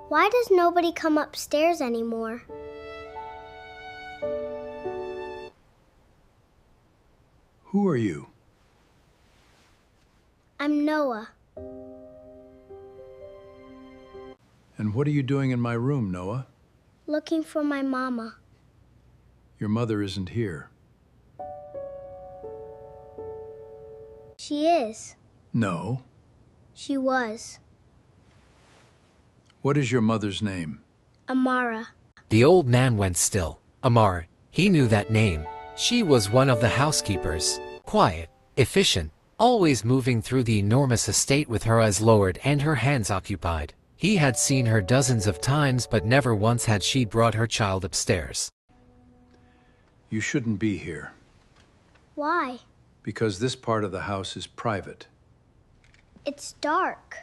Why does nobody come upstairs anymore? Who are you? I'm Noah. And what are you doing in my room, Noah? Looking for my mama. Your mother isn't here. She is. No. She was. What is your mother's name? Amara. The old man went still. Amara, he knew that name. She was one of the housekeepers. Quiet, efficient, always moving through the enormous estate with her eyes lowered and her hands occupied. He had seen her dozens of times, but never once had she brought her child upstairs. You shouldn't be here. Why? Because this part of the house is private. It's dark.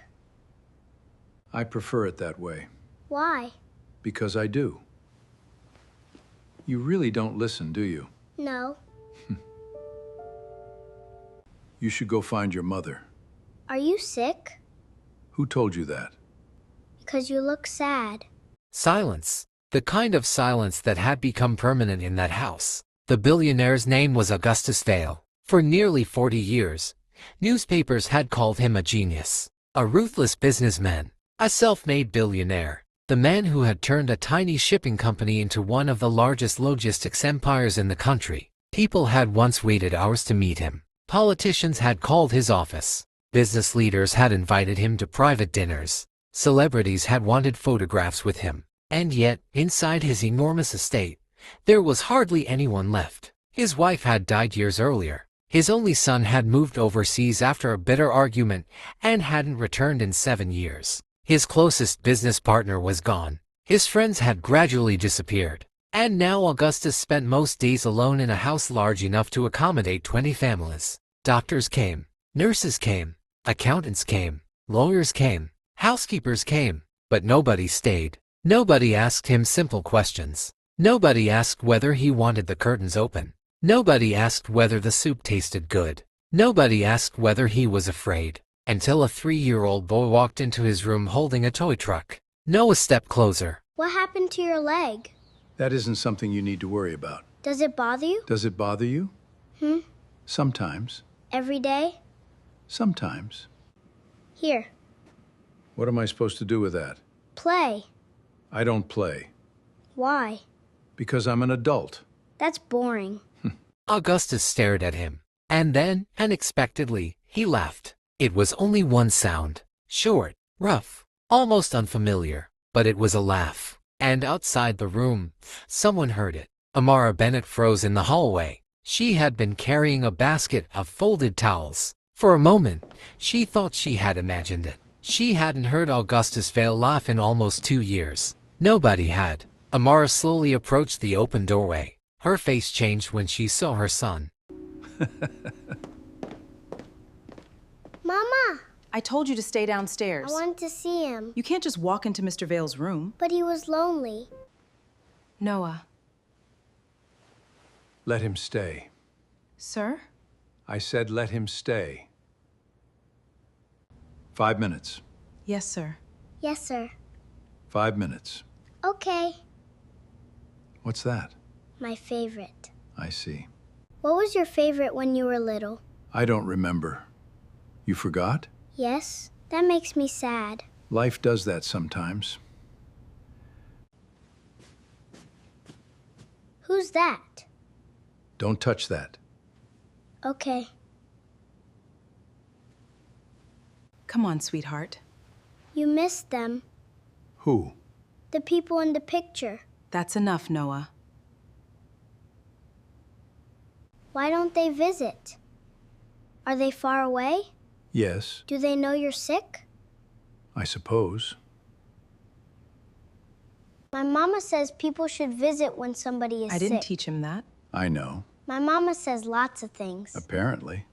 I prefer it that way. Why? Because I do. You really don't listen, do you? No. You should go find your mother. Are you sick? Who told you that? Because you look sad. Silence. The kind of silence that had become permanent in that house. The billionaire's name was Augustus Vale. For nearly 40 years, newspapers had called him a genius, a ruthless businessman, a self-made billionaire, the man who had turned a tiny shipping company into one of the largest logistics empires in the country. People had once waited hours to meet him. Politicians had called his office. Business leaders had invited him to private dinners. Celebrities had wanted photographs with him. And yet, inside his enormous estate, there was hardly anyone left. His wife had died years earlier. His only son had moved overseas after a bitter argument and hadn't returned in 7 years. His closest business partner was gone. His friends had gradually disappeared. And now Augustus spent most days alone in a house large enough to accommodate 20 families. Doctors came, nurses came, accountants came, lawyers came, housekeepers came, but nobody stayed. Nobody asked him simple questions. Nobody asked whether he wanted the curtains open. Nobody asked whether the soup tasted good. Nobody asked whether he was afraid. Until a 3-year-old boy walked into his room holding a toy truck. Noah stepped closer. What happened to your leg? That isn't something you need to worry about. Does it bother you? Does it bother you? Sometimes. Every day? Sometimes. Here. What am I supposed to do with that? Play. I don't play. Why? Because I'm an adult. That's boring. Augustus stared at him. And then, unexpectedly, he laughed. It was only one sound. Short, rough, almost unfamiliar. But it was a laugh. And outside the room, someone heard it. Amara Bennett froze in the hallway. She had been carrying a basket of folded towels. For a moment, she thought she had imagined it. She hadn't heard Augustus Vale laugh in almost 2 years. Nobody had. Amara slowly approached the open doorway. Her face changed when she saw her son. Mama! I told you to stay downstairs. I wanted to see him. You can't just walk into Mr. Vale's room. But he was lonely. Noah. Let him stay. Sir? I said let him stay. 5 minutes. Yes, sir. Yes, sir. 5 minutes. Okay. What's that? My favorite. I see. What was your favorite when you were little? I don't remember. You forgot? Yes. That makes me sad. Life does that sometimes. Who's that? Don't touch that. Okay. Come on, sweetheart. You missed them. Who? The people in the picture. That's enough, Noah. Why don't they visit? Are they far away? Yes, Do they know you're sick? I suppose. My mama says people should visit when somebody is I didn't sick. teach him that. I know. My mama says lots of things. Apparently.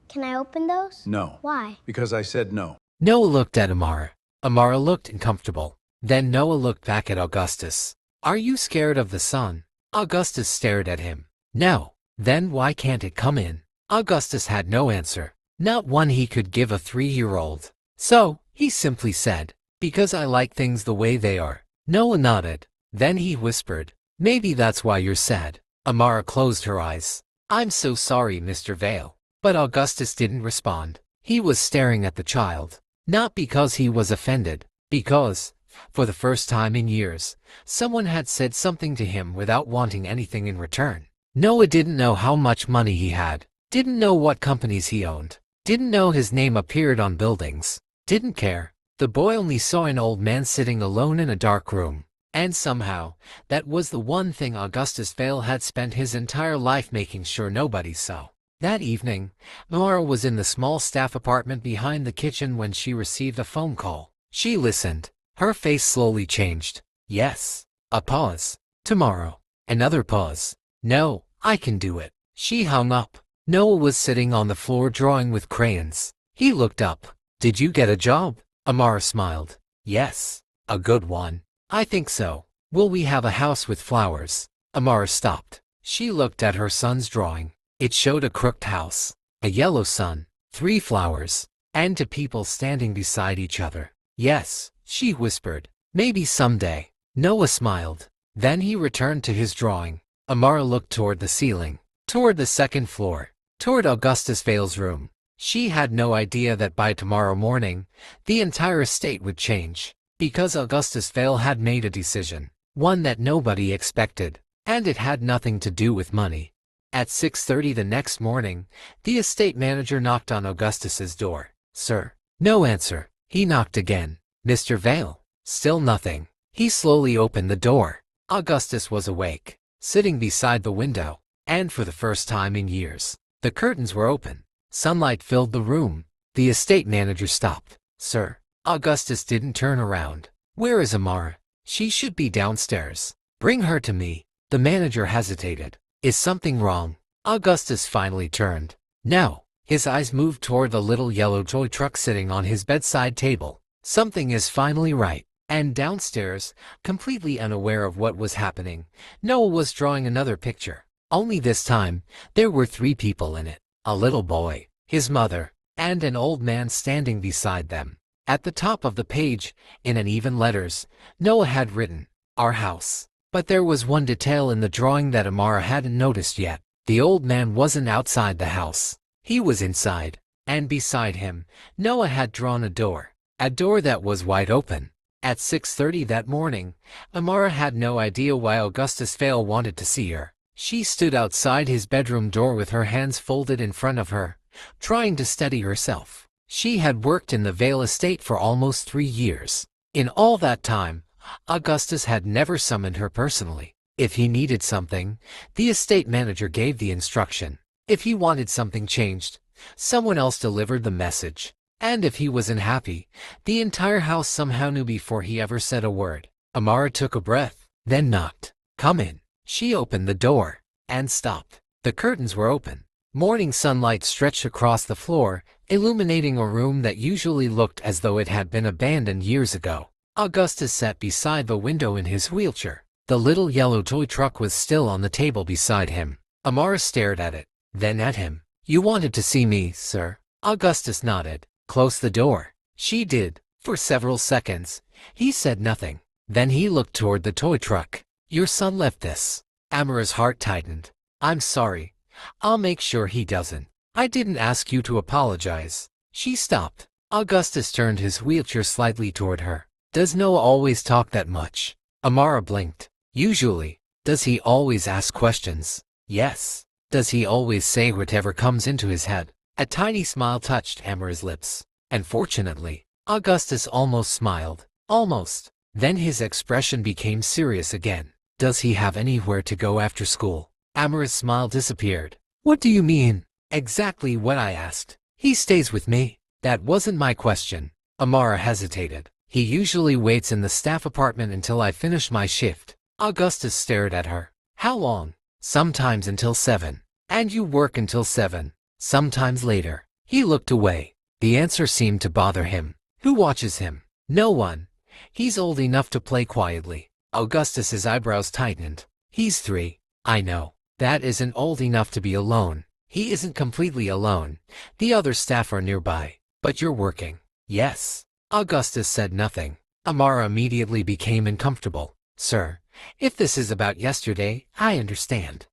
Can I open those? No. Why? Because I said no. Noah looked at Amara. Amara looked uncomfortable. Then Noah looked back at Augustus. Are you scared of the sun? Augustus stared at him. No. Then why can't it come in? Augustus had no answer. Not one he could give a 3-year-old. So, he simply said, Because I like things the way they are. Noah nodded. Then he whispered, maybe that's why you're sad. Amara closed her eyes. I'm so sorry, Mr. Vale. But Augustus didn't respond. He was staring at the child. Not because he was offended. Because, for the first time in years, someone had said something to him without wanting anything in return. Noah didn't know how much money he had. Didn't know what companies he owned. Didn't know his name appeared on buildings. Didn't care. The boy only saw an old man sitting alone in a dark room. And somehow, that was the one thing Augustus Vale had spent his entire life making sure nobody saw. That evening, Amara was in the small staff apartment behind the kitchen when she received a phone call. She listened. Her face slowly changed. Yes. A pause. Tomorrow. Another pause. No, I can do it. She hung up. Noah was sitting on the floor drawing with crayons. He looked up. Did you get a job? Amara smiled. Yes. A good one. I think so. Will we have a house with flowers? Amara stopped. She looked at her son's drawing. It showed a crooked house, a yellow sun, 3 flowers, and 2 people standing beside each other. Yes, she whispered. Maybe someday. Noah smiled. Then he returned to his drawing. Amara looked toward the ceiling, toward the 2nd floor, toward Augustus Vale's room. She had no idea that by tomorrow morning, the entire estate would change. Because Augustus Vale had made a decision, one that nobody expected, and it had nothing to do with money. At 6:30 the next morning, the estate manager knocked on Augustus's door. Sir. No answer. He knocked again. Mr. Vale. Still nothing. He slowly opened the door. Augustus was awake, sitting beside the window, and for the first time in years, the curtains were open. Sunlight filled the room. The estate manager stopped. Sir. Augustus didn't turn around. Where is Amara? She should be downstairs. Bring her to me. The manager hesitated. Is something wrong? Augustus finally turned. No. His eyes moved toward the little yellow toy truck sitting on his bedside table. Something is finally right. And downstairs, completely unaware of what was happening, Noah was drawing another picture. Only this time, there were 3 people in it. A little boy, his mother, and an old man standing beside them. At the top of the page, in uneven letters, Noah had written, Our house. But there was one detail in the drawing that Amara hadn't noticed yet. The old man wasn't outside the house. He was inside. And beside him, Noah had drawn a door that was wide open. At 6:30 that morning, Amara had no idea why Augustus Vale wanted to see her. She stood outside his bedroom door with her hands folded in front of her, trying to steady herself. She had worked in the Vale estate for almost 3 years. In all that time, Augustus had never summoned her personally. If he needed something, the estate manager gave the instruction. If he wanted something changed, someone else delivered the message. And if he was unhappy, the entire house somehow knew before he ever said a word. Amara took a breath, then knocked. Come in. She opened the door and stopped. The curtains were open. Morning sunlight stretched across the floor, illuminating a room that usually looked as though it had been abandoned years ago. Augustus sat beside the window in his wheelchair. The little yellow toy truck was still on the table beside him. Amara stared at it, then at him. You wanted to see me, sir? Augustus nodded. Close the door. She did. For several seconds, he said nothing. Then he looked toward the toy truck. Your son left this. Amara's heart tightened. I'm sorry. I'll make sure he doesn't. I didn't ask you to apologize. She stopped. Augustus turned his wheelchair slightly toward her. Does Noah always talk that much? Amara blinked. Usually. Does he always ask questions? Yes. Does he always say whatever comes into his head? A tiny smile touched Amara's lips. And fortunately, Augustus almost smiled. Almost. Then his expression became serious again. Does he have anywhere to go after school? Amara's smile disappeared. What do you mean? Exactly what I asked. He stays with me. That wasn't my question. Amara hesitated. He usually waits in the staff apartment until I finish my shift. Augustus stared at her. How long? Sometimes until 7. And you work until 7. Sometimes later. He looked away. The answer seemed to bother him. Who watches him? No one. He's old enough to play quietly. Augustus's eyebrows tightened. He's 3. I know. That isn't old enough to be alone. He isn't completely alone. The other staff are nearby. But you're working. Yes. Augustus said nothing. Amara immediately became uncomfortable. Sir, if this is about yesterday, I understand.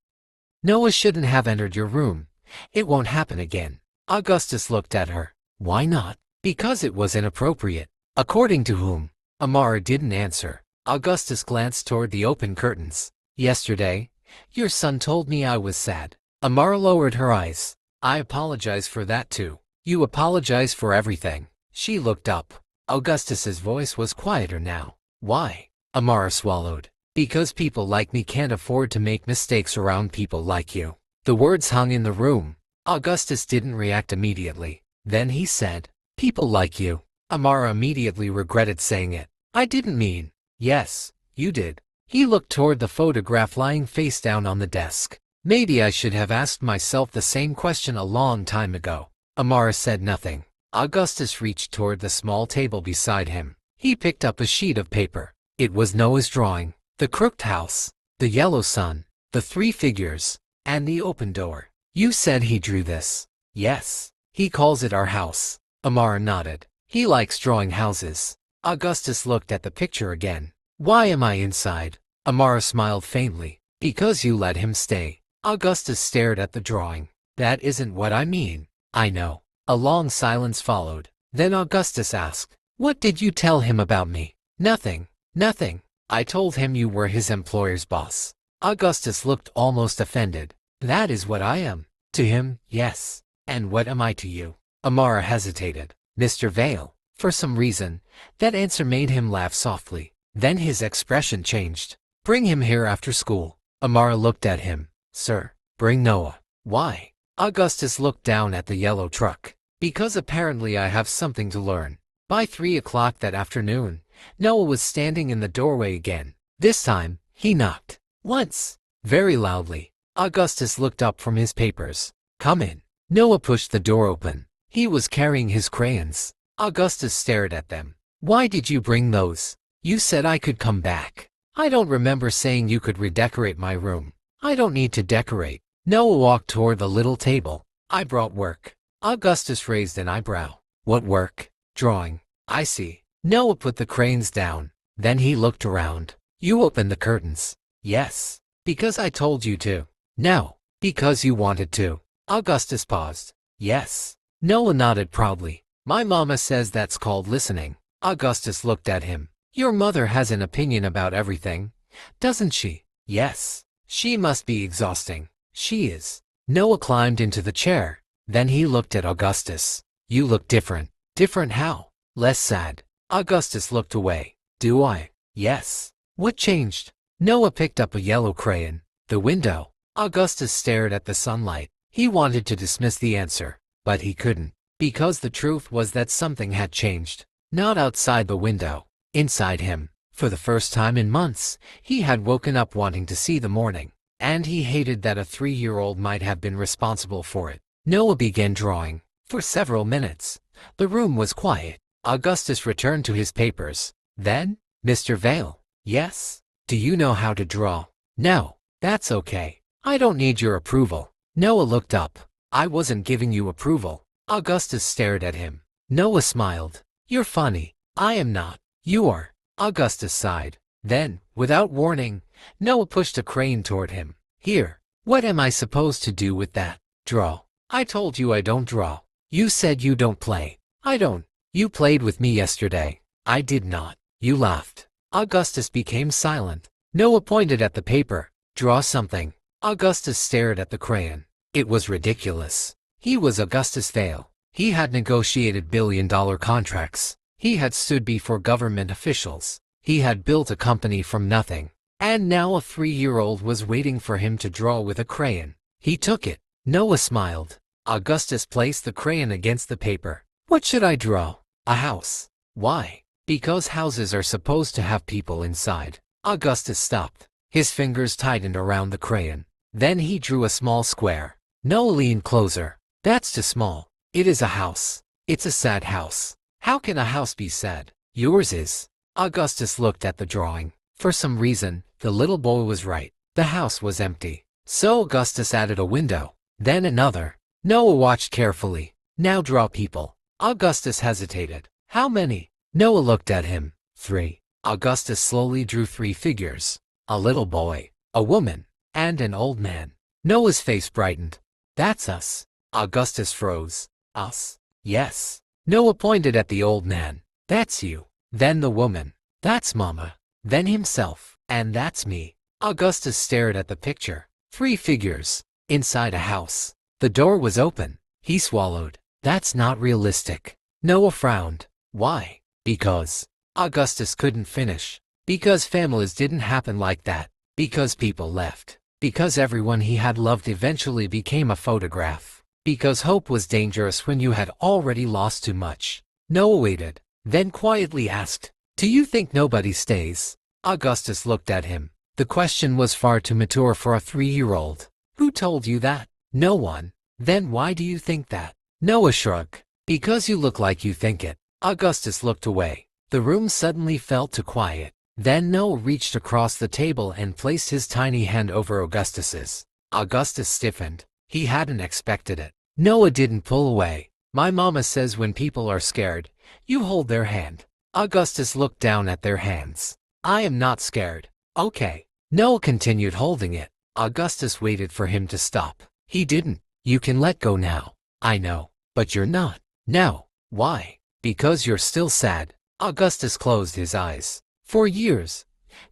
Noah shouldn't have entered your room. It won't happen again. Augustus looked at her. Why not? Because it was inappropriate. According to whom? Amara didn't answer. Augustus glanced toward the open curtains. Yesterday, your son told me I was sad. Amara lowered her eyes. I apologize for that too. You apologize for everything. She looked up. Augustus's voice was quieter now. Why? Amara swallowed. Because people like me can't afford to make mistakes around people like you. The words hung in the room. Augustus didn't react immediately. Then he said, people like you. Amara immediately regretted saying it. I didn't mean. Yes, you did. He looked toward the photograph lying face down on the desk. Maybe I should have asked myself the same question a long time ago. Amara said nothing. Augustus reached toward the small table beside him. He picked up a sheet of paper. It was Noah's drawing. The crooked house, the yellow sun, the 3 figures, and the open door. You said he drew this. Yes. He calls it our house. Amara nodded. He likes drawing houses. Augustus looked at the picture again. Why am I inside? Amara smiled faintly. Because you let him stay. Augustus stared at the drawing. That isn't what I mean. I know. A long silence followed. Then Augustus asked, what did you tell him about me? Nothing. Nothing. I told him you were his employer's boss. Augustus looked almost offended. That is what I am. To him, yes. And what am I to you? Amara hesitated. Mr. Vale. For some reason, that answer made him laugh softly. Then his expression changed. Bring him here after school. Amara looked at him. Sir, bring Noah. Why? Augustus looked down at the yellow truck. Because apparently I have something to learn. By 3 o'clock that afternoon, Noah was standing in the doorway again. This time, he knocked. Once. Very loudly. Augustus looked up from his papers. Come in. Noah pushed the door open. He was carrying his crayons. Augustus stared at them. Why did you bring those? You said I could come back. I don't remember saying you could redecorate my room. I don't need to decorate. Noah walked toward the little table. I brought work. Augustus raised an eyebrow. What work? Drawing. I see. Noah put the crayons down. Then he looked around. You opened the curtains. Yes. Because I told you to. No. Because you wanted to. Augustus paused. Yes. Noah nodded proudly. My mama says that's called listening. Augustus looked at him. Your mother has an opinion about everything, doesn't she? Yes. She must be exhausting. She is. Noah climbed into the chair. Then he looked at Augustus. You look different. Different how? Less sad. Augustus looked away. Do I? Yes. What changed? Noah picked up a yellow crayon. The window. Augustus stared at the sunlight. He wanted to dismiss the answer, but he couldn't. Because the truth was that something had changed. Not outside the window. Inside him. For the first time in months, he had woken up wanting to see the morning. And he hated that a 3-year-old might have been responsible for it. Noah began drawing. For several minutes. The room was quiet. Augustus returned to his papers. Then, Mr. Vale. Yes? Do you know how to draw? No. That's okay. I don't need your approval. Noah looked up. I wasn't giving you approval. Augustus stared at him. Noah smiled. You're funny. I am not. You are. Augustus sighed. Then, without warning, Noah pushed a crayon toward him. Here. What am I supposed to do with that? Draw. I told you I don't draw. You said you don't play. I don't. You played with me yesterday. I did not. You laughed. Augustus became silent. Noah pointed at the paper. Draw something. Augustus stared at the crayon. It was ridiculous. He was Augustus Vale. He had negotiated billion-dollar contracts. He had stood before government officials. He had built a company from nothing. And now a 3-year-old was waiting for him to draw with a crayon. He took it. Noah smiled. Augustus placed the crayon against the paper. What should I draw? A house. Why? Because houses are supposed to have people inside. Augustus stopped. His fingers tightened around the crayon. Then he drew a small square. Noah leaned closer. That's too small. It is a house. It's a sad house. How can a house be sad? Yours is. Augustus looked at the drawing. For some reason, the little boy was right. The house was empty. So Augustus added a window. Then another. Noah watched carefully. Now draw people. Augustus hesitated. How many? Noah looked at him. 3. Augustus slowly drew 3 figures. A little boy, a woman, and an old man. Noah's face brightened. That's us. Augustus froze. Us? Yes. Noah pointed at the old man. That's you. Then the woman. That's Mama. Then himself. And that's me. Augustus stared at the picture. 3 figures. Inside a house. The door was open. He swallowed. That's not realistic. Noah frowned. Why? Because. Augustus couldn't finish. Because families didn't happen like that. Because people left. Because everyone he had loved eventually became a photograph. Because hope was dangerous when you had already lost too much. Noah waited, then quietly asked, "Do you think nobody stays?" Augustus looked at him. The question was far too mature for a 3-year-old. Who told you that? No one. Then why do you think that? Noah shrugged. Because you look like you think it. Augustus looked away. The room suddenly felt too quiet. Then Noah reached across the table and placed his tiny hand over Augustus's. Augustus stiffened. He hadn't expected it. Noah didn't pull away. My mama says when people are scared, you hold their hand. Augustus looked down at their hands. I am not scared. Okay. Noah continued holding it. Augustus waited for him to stop. He didn't. You can let go now. I know. But you're not. No. Why? Because you're still sad. Augustus closed his eyes. For years,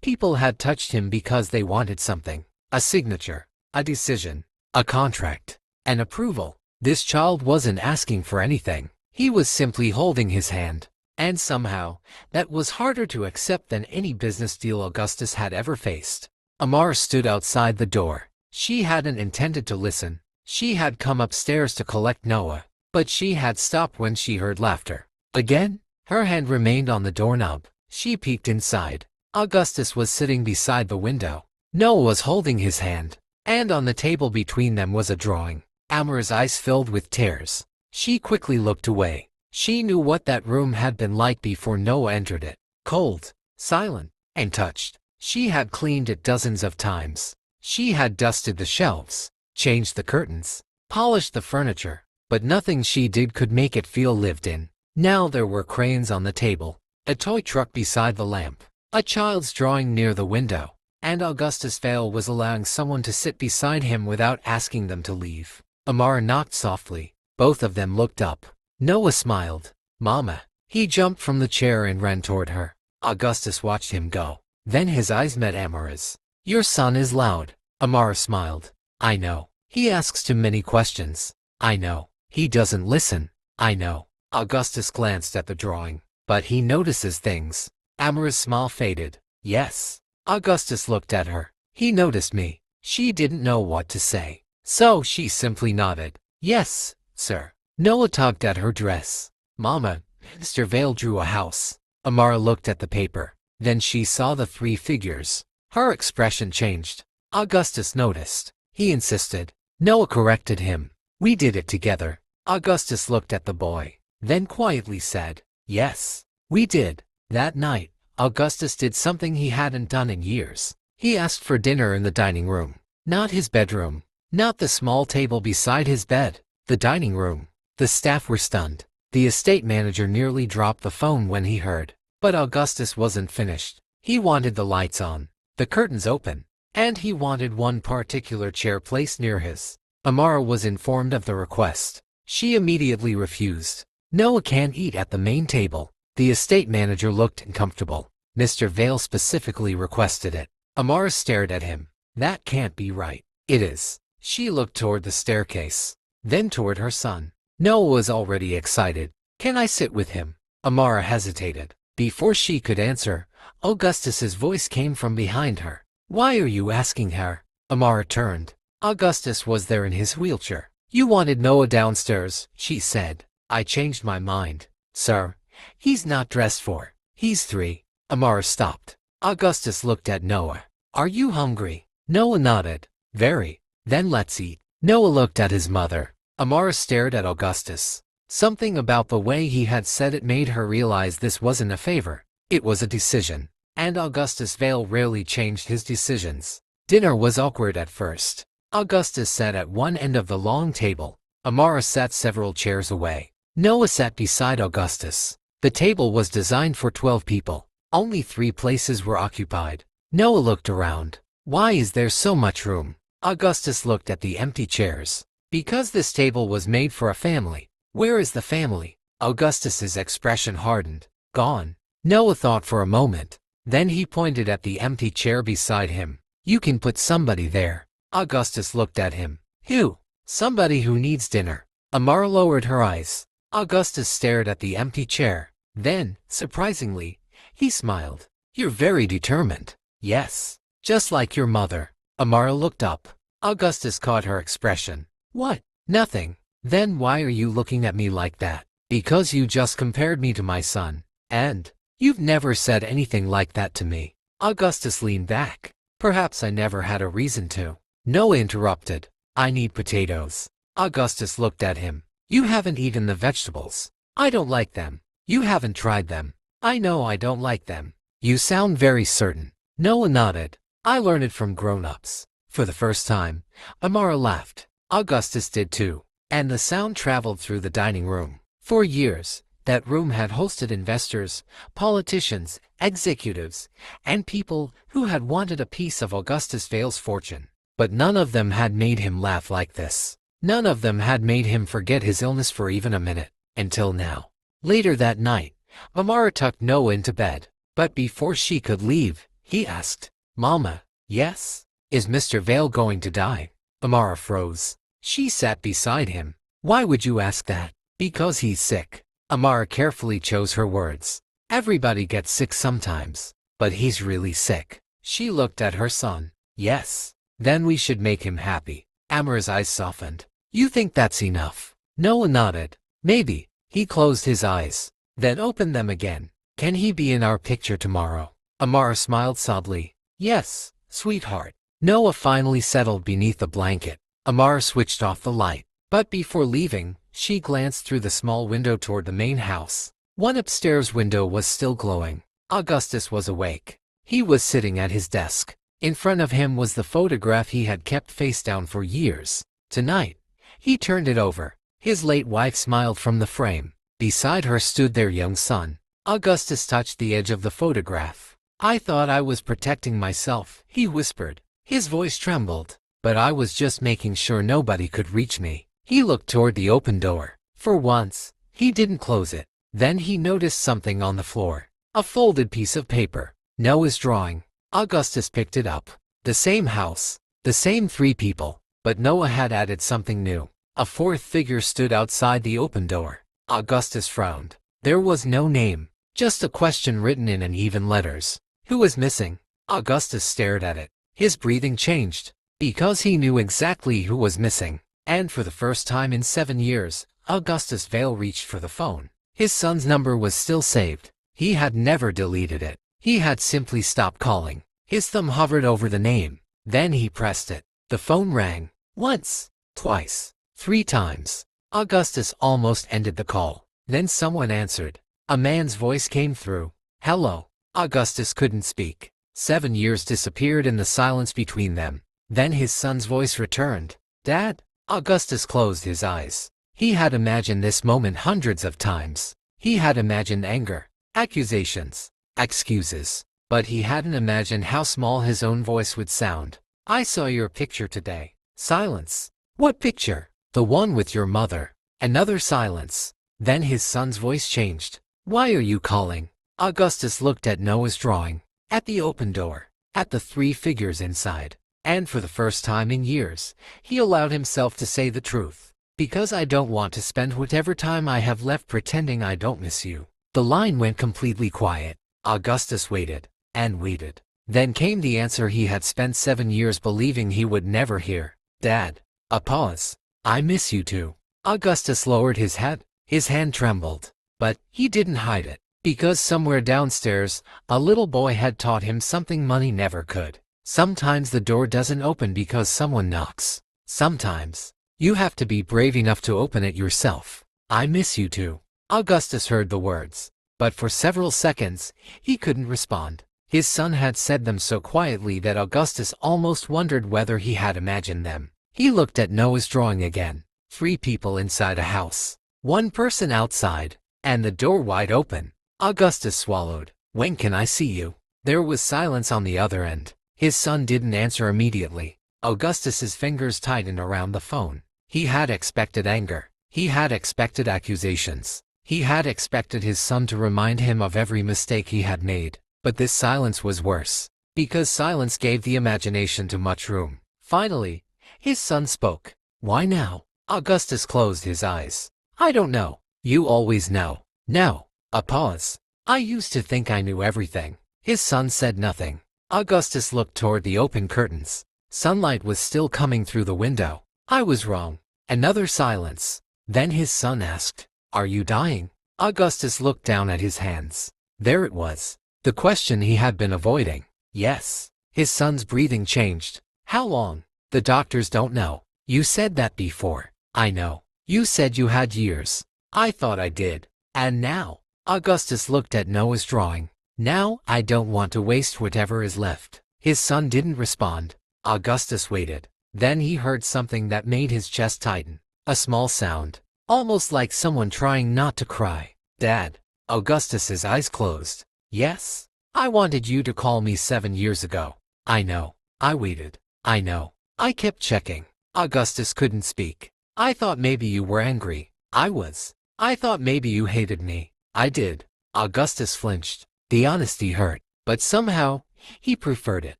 people had touched him because they wanted something. A signature. A decision. A contract. An approval. This child wasn't asking for anything. He was simply holding his hand. And somehow, that was harder to accept than any business deal Augustus had ever faced. Amara stood outside the door. She hadn't intended to listen. She had come upstairs to collect Noah. But she had stopped when she heard laughter. Again, her hand remained on the doorknob. She peeked inside. Augustus was sitting beside the window. Noah was holding his hand. And on the table between them was a drawing. Amara's eyes filled with tears. She quickly looked away. She knew what that room had been like before Noah entered it. Cold, silent, and touched. She had cleaned it dozens of times. She had dusted the shelves, changed the curtains, polished the furniture, but nothing she did could make it feel lived in. Now there were crayons on the table, a toy truck beside the lamp, a child's drawing near the window, and Augustus Vale was allowing someone to sit beside him without asking them to leave. Amara knocked softly. Both of them looked up. Noah smiled. Mama. He jumped from the chair and ran toward her. Augustus watched him go. Then his eyes met Amara's. Your son is loud. Amara smiled. I know. He asks too many questions. I know. He doesn't listen. I know. Augustus glanced at the drawing. But he notices things. Amara's smile faded. Yes. Augustus looked at her. He noticed me. She didn't know what to say. So she simply nodded. Yes, sir. Noah tugged at her dress. Mama, Mr. Vale drew a house. Amara looked at the paper. Then she saw the 3 figures. Her expression changed. Augustus noticed. He insisted. Noah corrected him. We did it together. Augustus looked at the boy. Then quietly said, yes, we did. That night, Augustus did something he hadn't done in years. He asked for dinner in the dining room. Not his bedroom. Not the small table beside his bed. The dining room. The staff were stunned. The estate manager nearly dropped the phone when he heard. But Augustus wasn't finished. He wanted the lights on, the curtains open, and he wanted one particular chair placed near his. Amara was informed of the request. She immediately refused. Noah can't eat at the main table. The estate manager looked uncomfortable. Mr. Vale specifically requested it. Amara stared at him. That can't be right. It is. She looked toward the staircase, then toward her son. Noah was already excited. Can I sit with him? Amara hesitated. Before she could answer, Augustus's voice came from behind her. Why are you asking her? Amara turned. Augustus was there in his wheelchair. You wanted Noah downstairs, she said. I changed my mind. Sir, he's not dressed for. He's 3. Amara stopped. Augustus looked at Noah. Are you hungry? Noah nodded. Very. Then let's eat. Noah looked at his mother. Amara stared at Augustus. Something about the way he had said it made her realize this wasn't a favor. It was a decision. And Augustus Vale rarely changed his decisions. Dinner was awkward at first. Augustus sat at one end of the long table. Amara sat several chairs away. Noah sat beside Augustus. The table was designed for 12 people. Only 3 places were occupied. Noah looked around. Why is there so much room? Augustus looked at the empty chairs. Because this table was made for a family. Where is the family? Augustus's expression hardened. Gone. Noah thought for a moment. Then he pointed at the empty chair beside him. You can put somebody there. Augustus looked at him. Who? Somebody who needs dinner. Amara lowered her eyes. Augustus stared at the empty chair. Then, surprisingly, he smiled. You're very determined. Yes. Just like your mother. Amara looked up. Augustus caught her expression. What? Nothing. Then why are you looking at me like that? Because you just compared me to my son. And you've never said anything like that to me. Augustus leaned back. Perhaps I never had a reason to. Noah interrupted. I need potatoes. Augustus looked at him. You haven't eaten the vegetables. I don't like them. You haven't tried them. I know I don't like them. You sound very certain. Noah nodded. I learned it from grown-ups. For the first time, Amara laughed. Augustus did too. And the sound traveled through the dining room. For years, that room had hosted investors, politicians, executives, and people who had wanted a piece of Augustus Vale's fortune. But none of them had made him laugh like this. None of them had made him forget his illness for even a minute, until now. Later that night, Amara tucked Noah into bed. But before she could leave, he asked, Mama, yes? Is Mr. Vale going to die? Amara froze. She sat beside him. Why would you ask that? Because he's sick. Amara carefully chose her words. Everybody gets sick sometimes. But he's really sick. She looked at her son. Yes. Then we should make him happy. Amara's eyes softened. You think that's enough? Noah nodded. Maybe. He closed his eyes. Then opened them again. Can he be in our picture tomorrow? Amara smiled sadly. Yes, sweetheart. Noah finally settled beneath the blanket. Amara switched off the light. But before leaving, she glanced through the small window toward the main house. One upstairs window was still glowing. Augustus was awake. He was sitting at his desk. In front of him was the photograph he had kept face down for years. Tonight, he turned it over. His late wife smiled from the frame. Beside her stood their young son. Augustus touched the edge of the photograph. I thought I was protecting myself, he whispered. His voice trembled. But I was just making sure nobody could reach me. He looked toward the open door. For once, he didn't close it. Then he noticed something on the floor. A folded piece of paper. Noah's drawing. Augustus picked it up. The same house. The same 3 people. But Noah had added something new. A 4th figure stood outside the open door. Augustus frowned. There was no name. Just a question written in uneven letters. Who was missing? Augustus stared at it. His breathing changed. Because he knew exactly who was missing. And for the first time in 7 years, Augustus Vale reached for the phone. His son's number was still saved. He had never deleted it. He had simply stopped calling. His thumb hovered over the name. Then he pressed it. The phone rang. Once. Twice. 3 times. Augustus almost ended the call. Then someone answered. A man's voice came through. Hello. Augustus couldn't speak. 7 years disappeared in the silence between them. Then his son's voice returned. Dad? Augustus closed his eyes. He had imagined this moment hundreds of times. He had imagined anger, accusations, excuses. But he hadn't imagined how small his own voice would sound. I saw your picture today. Silence. What picture? The one with your mother. Another silence. Then his son's voice changed. Why are you calling? Augustus looked at Noah's drawing. At the open door. At the 3 figures inside. And for the first time in years, he allowed himself to say the truth. Because I don't want to spend whatever time I have left pretending I don't miss you. The line went completely quiet. Augustus waited. And waited. Then came the answer he had spent 7 years believing he would never hear. Dad. A pause. I miss you too. Augustus lowered his head. His hand trembled. But he didn't hide it. Because somewhere downstairs, a little boy had taught him something money never could. Sometimes the door doesn't open because someone knocks. Sometimes, you have to be brave enough to open it yourself. I miss you too. Augustus heard the words. But for several seconds, he couldn't respond. His son had said them so quietly that Augustus almost wondered whether he had imagined them. He looked at Noah's drawing again. 3 people inside a house. 1 person outside. And the door wide open. Augustus swallowed. When can I see you? There was silence on the other end. His son didn't answer immediately. Augustus's fingers tightened around the phone. He had expected anger. He had expected accusations. He had expected his son to remind him of every mistake he had made. But this silence was worse, because silence gave the imagination too much room. Finally, his son spoke. Why now? Augustus closed his eyes. I don't know. You always know. Now. A pause. I used to think I knew everything. His son said nothing. Augustus looked toward the open curtains. Sunlight was still coming through the window. I was wrong. Another silence. Then his son asked, Are you dying? Augustus looked down at his hands. There it was. The question he had been avoiding. Yes. His son's breathing changed. How long? The doctors don't know. You said that before. I know. You said you had years. I thought I did. And now? Augustus looked at Noah's drawing. Now I don't want to waste whatever is left. His son didn't respond. Augustus waited. Then he heard something that made his chest tighten. A small sound. Almost like someone trying not to cry. Dad. Augustus's eyes closed. Yes? I wanted you to call me 7 years ago. I know. I waited. I know. I kept checking. Augustus couldn't speak. I thought maybe you were angry. I was. I thought maybe you hated me. I did. Augustus flinched. The honesty hurt, but somehow, he preferred it.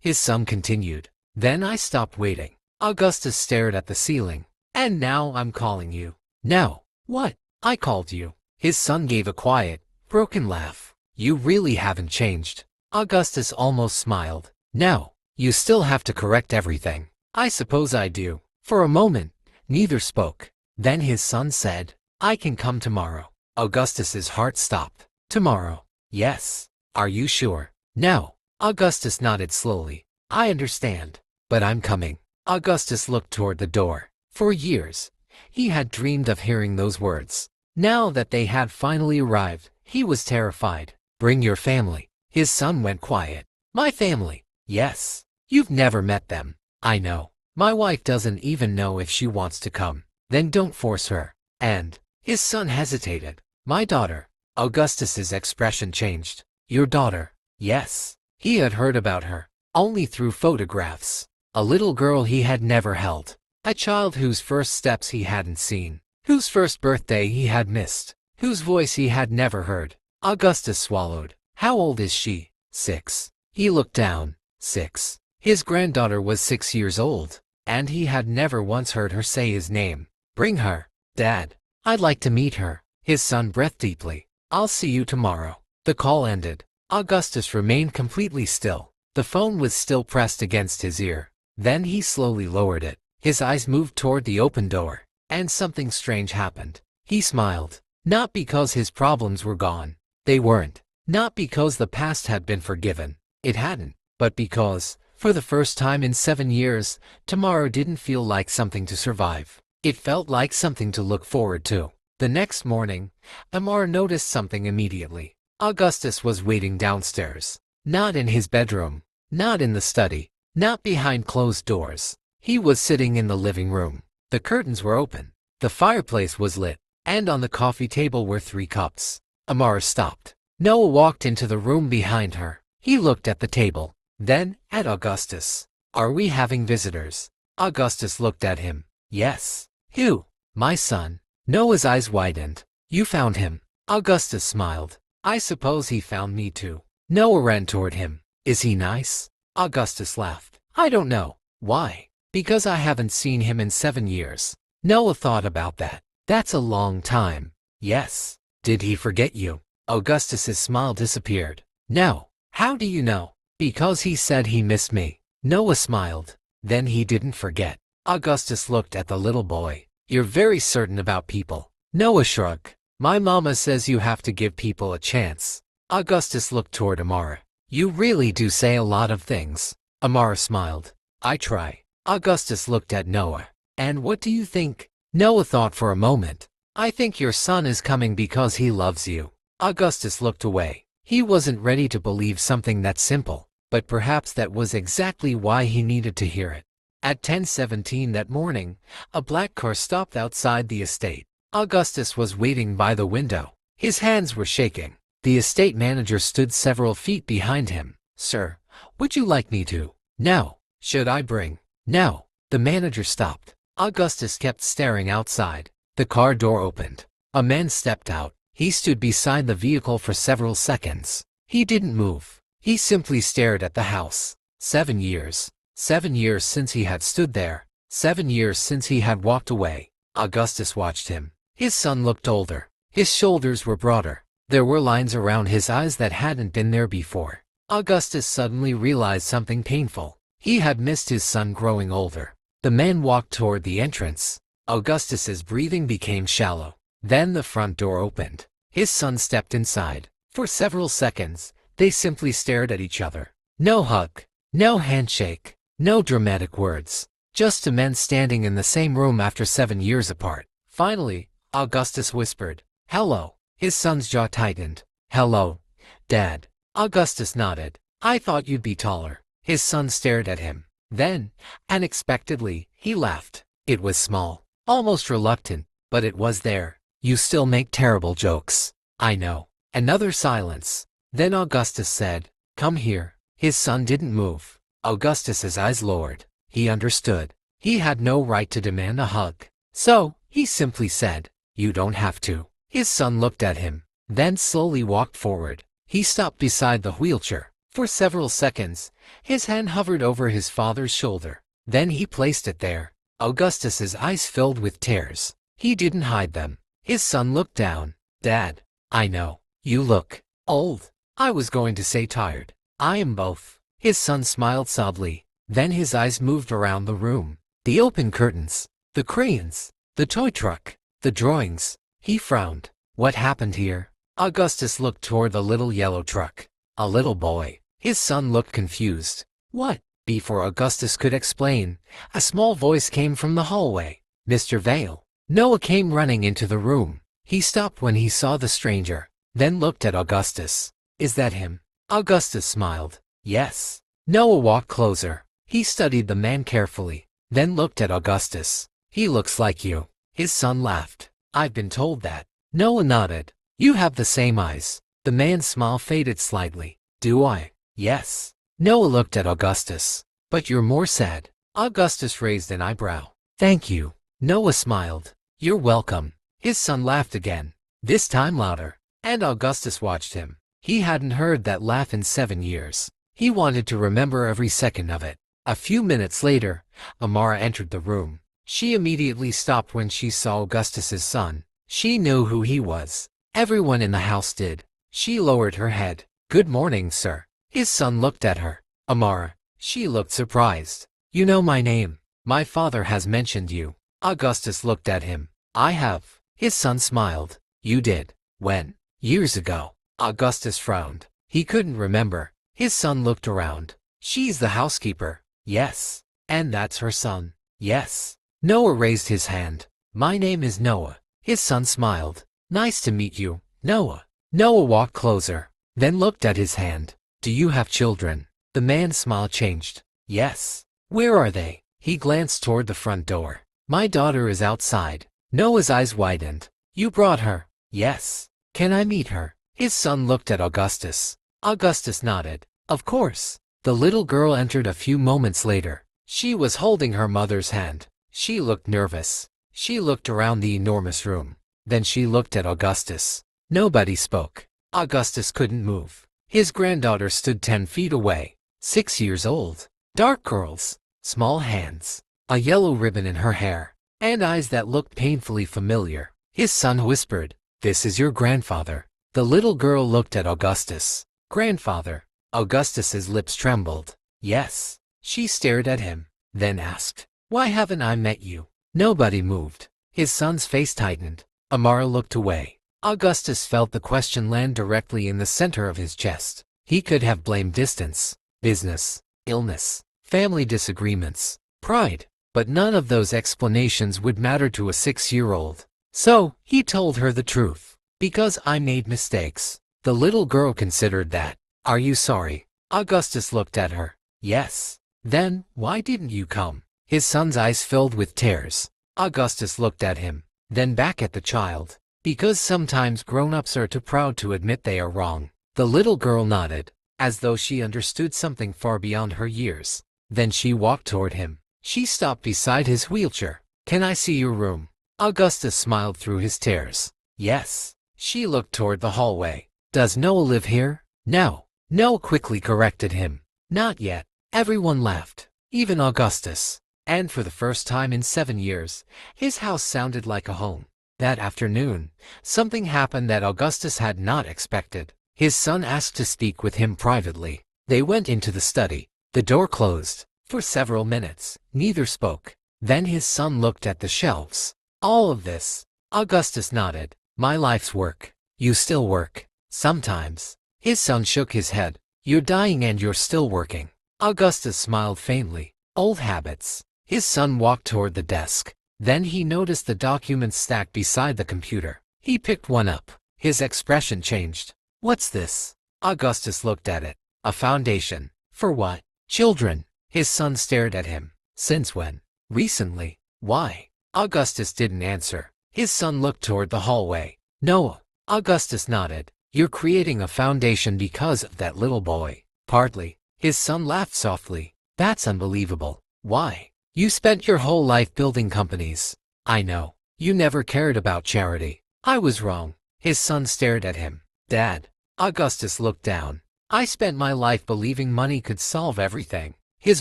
His son continued. Then I stopped waiting. Augustus stared at the ceiling. And now I'm calling you. Now. What? I called you. His son gave a quiet, broken laugh. You really haven't changed. Augustus almost smiled. No. You still have to correct everything. I suppose I do. For a moment, neither spoke. Then his son said, I can come tomorrow. Augustus's heart stopped. Tomorrow. Yes. Are you sure? No. Augustus nodded slowly. I understand. But I'm coming. Augustus looked toward the door. For years, he had dreamed of hearing those words. Now that they had finally arrived, he was terrified. Bring your family. His son went quiet. My family? Yes. You've never met them. I know. My wife doesn't even know if she wants to come. Then don't force her. And his son hesitated. My daughter. Augustus's expression changed. Your daughter? Yes. He had heard about her. Only through photographs. A little girl he had never held. A child whose first steps he hadn't seen. Whose first birthday he had missed. Whose voice he had never heard. Augustus swallowed. How old is she? 6. He looked down. 6. His granddaughter was 6 years old. And he had never once heard her say his name. Bring her. Dad. I'd like to meet her. His son breathed deeply. I'll see you tomorrow. The call ended. Augustus remained completely still. The phone was still pressed against his ear. Then he slowly lowered it. His eyes moved toward the open door. And something strange happened. He smiled. Not because his problems were gone. They weren't. Not because the past had been forgiven. It hadn't. But because, for the first time in 7 years, tomorrow didn't feel like something to survive. It felt like something to look forward to. The next morning, Amara noticed something immediately. Augustus was waiting downstairs. Not in his bedroom. Not in the study. Not behind closed doors. He was sitting in the living room. The curtains were open. The fireplace was lit. And on the coffee table were 3 cups. Amara stopped. Noah walked into the room behind her. He looked at the table. Then, at Augustus. Are we having visitors? Augustus looked at him. Yes. Who? My son. Noah's eyes widened. You found him. Augustus smiled. I suppose he found me too. Noah ran toward him. Is he nice? Augustus laughed. I don't know. Why? Because I haven't seen him in 7 years. Noah thought about that. That's a long time. Yes. Did he forget you? Augustus's smile disappeared. No. How do you know? Because he said he missed me. Noah smiled. Then he didn't forget. Augustus looked at the little boy. You're very certain about people. Noah shrugged. My mama says you have to give people a chance. Augustus looked toward Amara. You really do say a lot of things. Amara smiled. I try. Augustus looked at Noah. And what do you think? Noah thought for a moment. I think your son is coming because he loves you. Augustus looked away. He wasn't ready to believe something that simple, but perhaps that was exactly why he needed to hear it. At 10:17 that morning, a black car stopped outside the estate. Augustus was waiting by the window. His hands were shaking. The estate manager stood several feet behind him. Sir, would you like me to? No. Should I bring? No. The manager stopped. Augustus kept staring outside. The car door opened. A man stepped out. He stood beside the vehicle for several seconds. He didn't move. He simply stared at the house. 7 years. 7 years since he had stood there. 7 years since he had walked away. Augustus watched him. His son looked older. His shoulders were broader. There were lines around his eyes that hadn't been there before. Augustus suddenly realized something painful. He had missed his son growing older. The man walked toward the entrance. Augustus's breathing became shallow. Then the front door opened. His son stepped inside. For several seconds, they simply stared at each other. No hug, no handshake, no dramatic words. Just two men standing in the same room after 7 years apart. Finally, Augustus whispered, "Hello." His son's jaw tightened. "Hello, Dad." Augustus nodded. "I thought you'd be taller." His son stared at him. Then, unexpectedly, he laughed. It was small, almost reluctant, but it was there. "You still make terrible jokes." "I know." Another silence. Then Augustus said, "Come here." His son didn't move. Augustus's eyes lowered. He understood. He had no right to demand a hug. So, he simply said, "You don't have to." His son looked at him, then slowly walked forward. He stopped beside the wheelchair. For several seconds, his hand hovered over his father's shoulder. Then he placed it there. Augustus's eyes filled with tears. He didn't hide them. His son looked down. "Dad, I know. You look old." "I was going to say tired." "I am both." His son smiled softly. Then his eyes moved around the room. The open curtains, the crayons, the toy truck, the drawings. He frowned. What happened here? Augustus looked toward the little yellow truck. A little boy. His son looked confused. "What?" Before Augustus could explain, a small voice came from the hallway. "Mr. Vale." Noah came running into the room. He stopped when he saw the stranger, then looked at Augustus. "Is that him?" Augustus smiled. "Yes." Noah walked closer. He studied the man carefully, then looked at Augustus. "He looks like you." His son laughed. "I've been told that." Noah nodded. "You have the same eyes." The man's smile faded slightly. "Do I?" "Yes." Noah looked at Augustus. "But you're more sad." Augustus raised an eyebrow. "Thank you." Noah smiled. "You're welcome." His son laughed again, this time louder, and Augustus watched him. He hadn't heard that laugh in 7 years. He wanted to remember every second of it. A few minutes later, Amara entered the room. She immediately stopped when she saw Augustus's son. She knew who he was. Everyone in the house did. She lowered her head. "Good morning, sir." His son looked at her. "Amara." She looked surprised. "You know my name. My father has mentioned you." Augustus looked at him. "I have." His son smiled. "You did. When?" "Years ago." Augustus frowned. He couldn't remember. His son looked around. "She's the housekeeper." "Yes." "And that's her son." "Yes." Noah raised his hand. "My name is Noah." His son smiled. "Nice to meet you, Noah." Noah walked closer, then looked at his hand. "Do you have children?" The man's smile changed. "Yes." "Where are they?" He glanced toward the front door. "My daughter is outside." Noah's eyes widened. "You brought her?" "Yes." "Can I meet her?" His son looked at Augustus. Augustus nodded. "Of course." The little girl entered a few moments later. She was holding her mother's hand. She looked nervous. She looked around the enormous room. Then she looked at Augustus. Nobody spoke. Augustus couldn't move. His granddaughter stood 10 feet away, 6 years old. Dark curls, small hands, a yellow ribbon in her hair, and eyes that looked painfully familiar. His son whispered, "This is your grandfather." The little girl looked at Augustus. "Grandfather?" Augustus's lips trembled. "Yes." She stared at him, then asked, "Why haven't I met you?" Nobody moved. His son's face tightened. Amara looked away. Augustus felt the question land directly in the center of his chest. He could have blamed distance, business, illness, family disagreements, pride, but none of those explanations would matter to a 6-year-old. So, he told her the truth. "Because I made mistakes." The little girl considered that. "Are you sorry?" Augustus looked at her. "Yes." "Then, why didn't you come?" His son's eyes filled with tears. Augustus looked at him, then back at the child. Because sometimes grown-ups are too proud to admit they are wrong. The little girl nodded, as though she understood something far beyond her years. Then she walked toward him. She stopped beside his wheelchair. "Can I see your room?" Augustus smiled through his tears. "Yes." She looked toward the hallway. "Does Noah live here?" "No." Noah quickly corrected him. "Not yet." Everyone laughed, even Augustus. And for the first time in 7 years, his house sounded like a home. That afternoon, something happened that Augustus had not expected. His son asked to speak with him privately. They went into the study. The door closed. For several minutes, neither spoke. Then his son looked at the shelves. "All of this?" Augustus nodded. "My life's work." "You still work?" "Sometimes." His son shook his head. "You're dying and you're still working." Augustus smiled faintly. "Old habits." His son walked toward the desk. Then he noticed the documents stacked beside the computer. He picked one up. His expression changed. "What's this?" Augustus looked at it. "A foundation." "For what?" "Children." His son stared at him. "Since when?" "Recently." "Why?" Augustus didn't answer. His son looked toward the hallway. "Noah." Augustus nodded. "You're creating a foundation because of that little boy." "Partly." His son laughed softly. "That's unbelievable." "Why?" "You spent your whole life building companies." "I know. You never cared about charity." "I was wrong." His son stared at him. "Dad." Augustus looked down. "I spent my life believing money could solve everything." His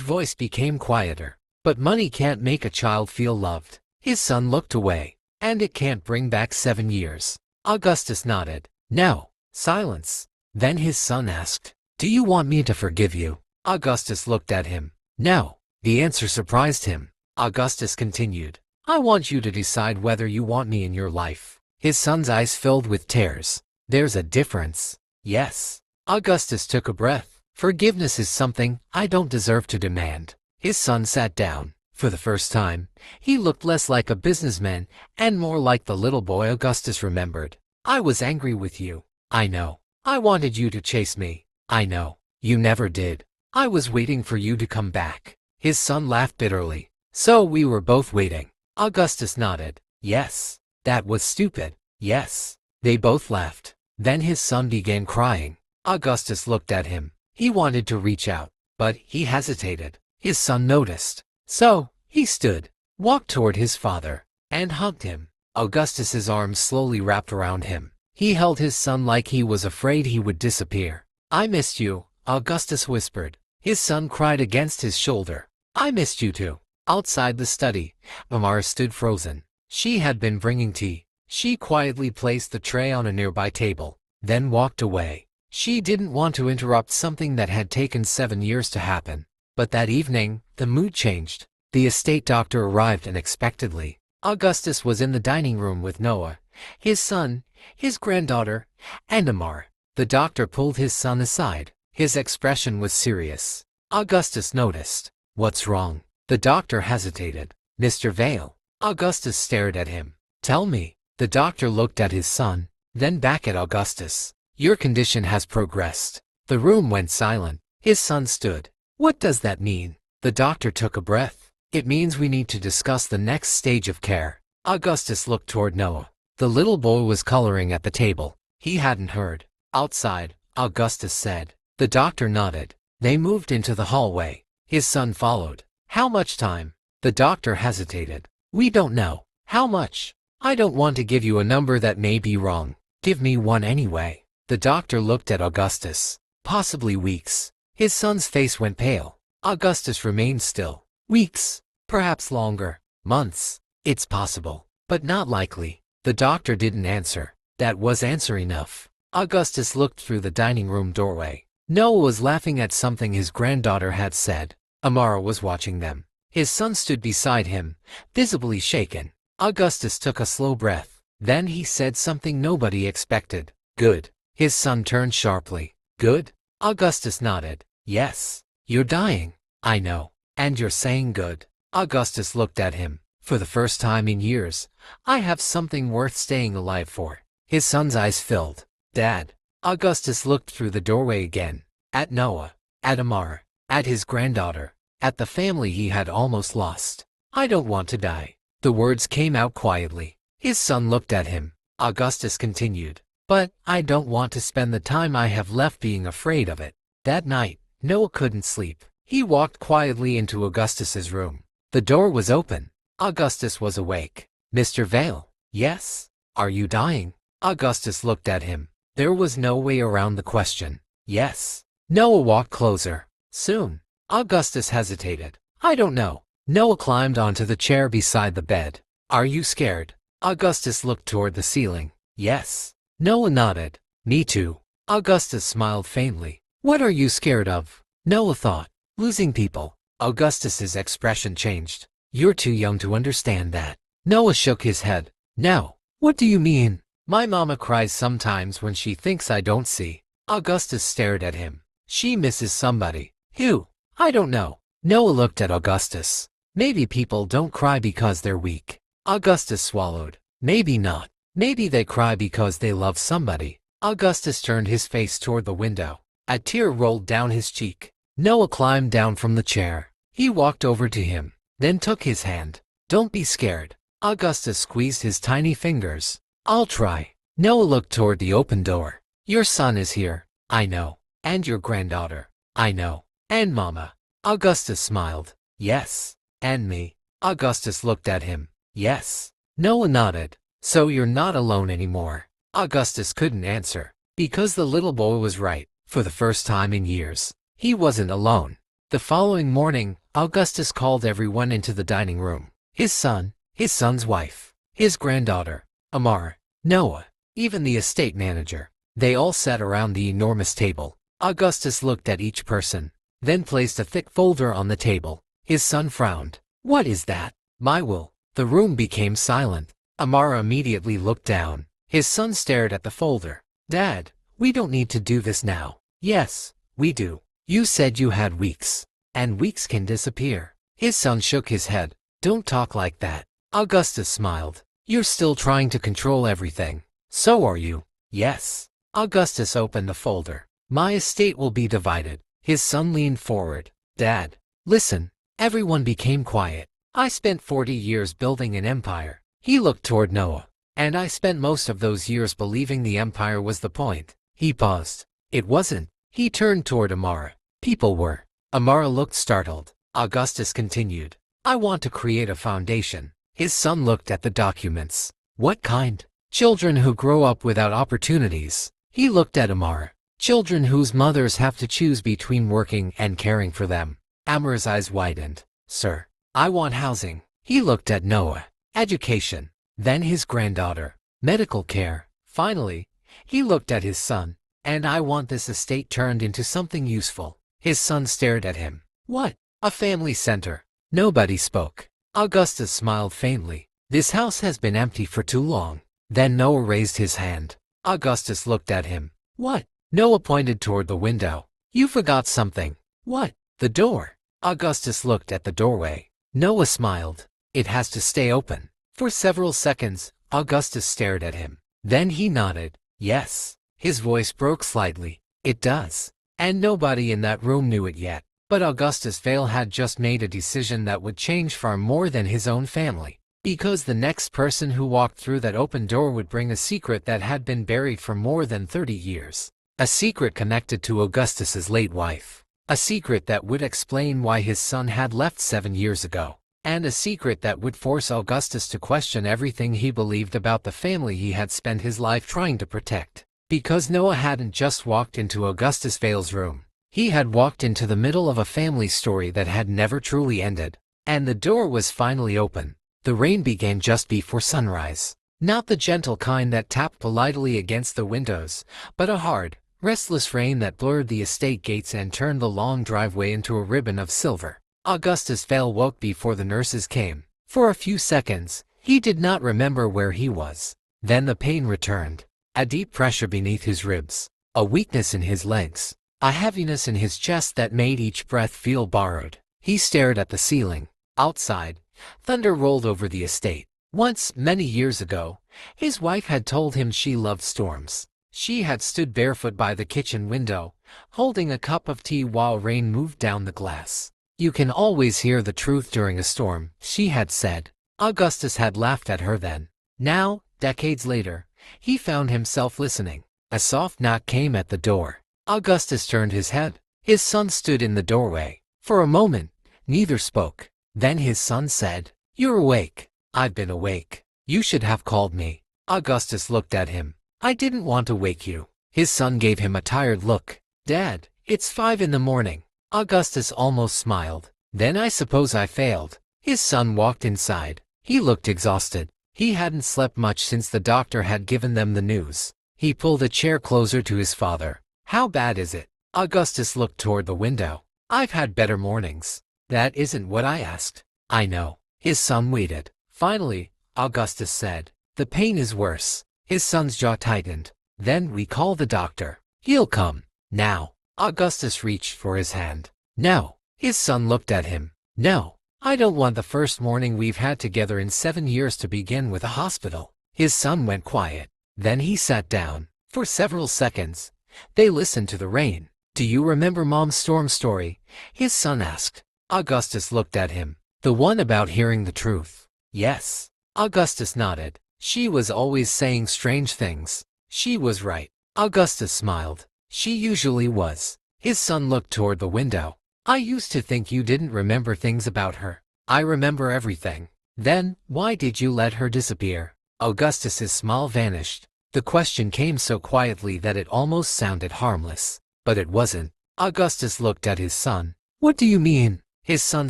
voice became quieter. "But money can't make a child feel loved." His son looked away. "And it can't bring back 7 years." Augustus nodded. "No." Silence. Then his son asked, "Do you want me to forgive you?" Augustus looked at him. "No." The answer surprised him. Augustus continued, "I want you to decide whether you want me in your life." His son's eyes filled with tears. "There's a difference." "Yes." Augustus took a breath. "Forgiveness is something I don't deserve to demand." His son sat down. For the first time, he looked less like a businessman and more like the little boy Augustus remembered. "I was angry with you." "I know." "I wanted you to chase me." "I know." "You never did." "I was waiting for you to come back." His son laughed bitterly. "So we were both waiting." Augustus nodded. "Yes." "That was stupid." "Yes." They both laughed. Then his son began crying. Augustus looked at him. He wanted to reach out, but he hesitated. His son noticed. So, he stood, walked toward his father, and hugged him. Augustus's arms slowly wrapped around him. He held his son like he was afraid he would disappear. "I missed you," Augustus whispered. His son cried against his shoulder. "I missed you too." Outside the study, Amara stood frozen. She had been bringing tea. She quietly placed the tray on a nearby table, then walked away. She didn't want to interrupt something that had taken 7 years to happen. But that evening, the mood changed. The estate doctor arrived unexpectedly. Augustus was in the dining room with Noah, his son, his granddaughter, and Amara. The doctor pulled his son aside. His expression was serious. Augustus noticed. "What's wrong?" The doctor hesitated. "Mr. Vale." Augustus stared at him. "Tell me." The doctor looked at his son, then back at Augustus. "Your condition has progressed." The room went silent. His son stood. "What does that mean?" The doctor took a breath. "It means we need to discuss the next stage of care." Augustus looked toward Noah. The little boy was coloring at the table. He hadn't heard. "Outside," Augustus said. The doctor nodded. They moved into the hallway. His son followed. "How much time?" The doctor hesitated. "We don't know." "How much?" "I don't want to give you a number that may be wrong." "Give me one anyway." The doctor looked at Augustus. "Possibly weeks." His son's face went pale. Augustus remained still. "Weeks. Perhaps longer. Months. It's possible. But not likely." The doctor didn't answer. That was answer enough. Augustus looked through the dining room doorway. Noah was laughing at something his granddaughter had said. Amara was watching them. His son stood beside him, visibly shaken. Augustus took a slow breath. Then he said something nobody expected. "Good." His son turned sharply. "Good?" Augustus nodded. "Yes. You're dying." "I know. And you're saying good." Augustus looked at him. "For the first time in years, I have something worth staying alive for." His son's eyes filled. "Dad." Augustus looked through the doorway again. At Noah. At Amara. At his granddaughter. At the family he had almost lost. "I don't want to die." The words came out quietly. His son looked at him. Augustus continued. But I don't want to spend the time I have left being afraid of it. That night, Noah couldn't sleep. He walked quietly into Augustus's room. The door was open. Augustus was awake. Mr. Vale. Yes? Are you dying? Augustus looked at him. There was no way around the question. Yes. Noah walked closer. Soon. Augustus hesitated. I don't know. Noah climbed onto the chair beside the bed. Are you scared? Augustus looked toward the ceiling. Yes. Noah nodded. Me too. Augustus smiled faintly. What are you scared of? Noah thought. Losing people. Augustus's expression changed. You're too young to understand that. Noah shook his head. No. What do you mean? My mama cries sometimes when she thinks I don't see. Augustus stared at him. She misses somebody. Who? I don't know. Noah looked at Augustus. Maybe people don't cry because they're weak. Augustus swallowed. Maybe not. Maybe they cry because they love somebody. Augustus turned his face toward the window. A tear rolled down his cheek. Noah climbed down from the chair. He walked over to him, then took his hand. Don't be scared. Augustus squeezed his tiny fingers. I'll try. Noah looked toward the open door. Your son is here. I know. And your granddaughter. I know. And Mama. Augustus smiled. Yes. And me. Augustus looked at him. Yes. Noah nodded. So you're not alone anymore. Augustus couldn't answer. Because the little boy was right. For the first time in years, he wasn't alone. The following morning, Augustus called everyone into the dining room. His son, his son's wife, his granddaughter, Amara, Noah, even the estate manager. They all sat around the enormous table. Augustus looked at each person, then placed a thick folder on the table. His son frowned. What is that? My will. The room became silent. Amara immediately looked down. His son stared at the folder. Dad, we don't need to do this now. Yes, we do. You said you had weeks. And weeks can disappear. His son shook his head. Don't talk like that. Augustus smiled. You're still trying to control everything. So are you. Yes. Augustus opened the folder. My estate will be divided. His son leaned forward. Dad, listen. Everyone became quiet. I spent 40 years building an empire. He looked toward Noah. And I spent most of those years believing the empire was the point. He paused. It wasn't. He turned toward Amara. People were. Amara looked startled. Augustus continued. I want to create a foundation. His son looked at the documents. What kind? Children who grow up without opportunities. He looked at Amara. Children whose mothers have to choose between working and caring for them. Amara's eyes widened. Sir, I want housing. He looked at Noah. Education. Then his granddaughter. Medical care. Finally, he looked at his son. And I want this estate turned into something useful. His son stared at him. What? A family center. Nobody spoke. Augustus smiled faintly. This house has been empty for too long. Then Noah raised his hand. Augustus looked at him. What? Noah pointed toward the window. You forgot something. What? The door. Augustus looked at the doorway. Noah smiled. It has to stay open. For several seconds, Augustus stared at him. Then he nodded. Yes. His voice broke slightly. It does. And nobody in that room knew it yet. But Augustus Vale had just made a decision that would change far more than his own family. Because the next person who walked through that open door would bring a secret that had been buried for more than 30 years. A secret connected to Augustus's late wife. A secret that would explain why his son had left 7 years ago. And a secret that would force Augustus to question everything he believed about the family he had spent his life trying to protect. Because Noah hadn't just walked into Augustus Vale's room. He had walked into the middle of a family story that had never truly ended. And the door was finally open. The rain began just before sunrise. Not the gentle kind that tapped politely against the windows, but a hard, restless rain that blurred the estate gates and turned the long driveway into a ribbon of silver. Augustus Vale woke before the nurses came. For a few seconds, he did not remember where he was. Then the pain returned. A deep pressure beneath his ribs. A weakness in his legs. A heaviness in his chest that made each breath feel borrowed. He stared at the ceiling. Outside, thunder rolled over the estate. Once, many years ago, his wife had told him she loved storms. She had stood barefoot by the kitchen window, holding a cup of tea while rain moved down the glass. You can always hear the truth during a storm, she had said. Augustus had laughed at her then. Now, decades later, He found himself listening. A soft knock came at the door. Augustus turned his head. His son stood in the doorway. For a moment, neither spoke. Then his son said, "You're awake." "I've been awake. You should have called me." Augustus looked at him. "I didn't want to wake you." His son gave him a tired look. "Dad, it's 5 in the morning." Augustus almost smiled. "Then I suppose I failed." His son walked inside. He looked exhausted. He hadn't slept much since the doctor had given them the news. He pulled a chair closer to his father. "How bad is it?" Augustus looked toward the window. "I've had better mornings." "That isn't what I asked." "I know." His son waited. Finally, Augustus said, "The pain is worse." His son's jaw tightened. "Then we call the doctor. He'll come." "Now." Augustus reached for his hand. "No." His son looked at him. "No. I don't want the first morning we've had together in 7 years to begin with a hospital." His son went quiet. Then he sat down. For several seconds, they listened to the rain. "Do you remember Mom's storm story?" his son asked. Augustus looked at him. "The one about hearing the truth?" "Yes." Augustus nodded. "She was always saying strange things." "She was right." Augustus smiled. "She usually was." His son looked toward the window. "I used to think you didn't remember things about her." "I remember everything." "Then, why did you let her disappear?" Augustus's smile vanished. The question came so quietly that it almost sounded harmless. But it wasn't. Augustus looked at his son. "What do you mean?" His son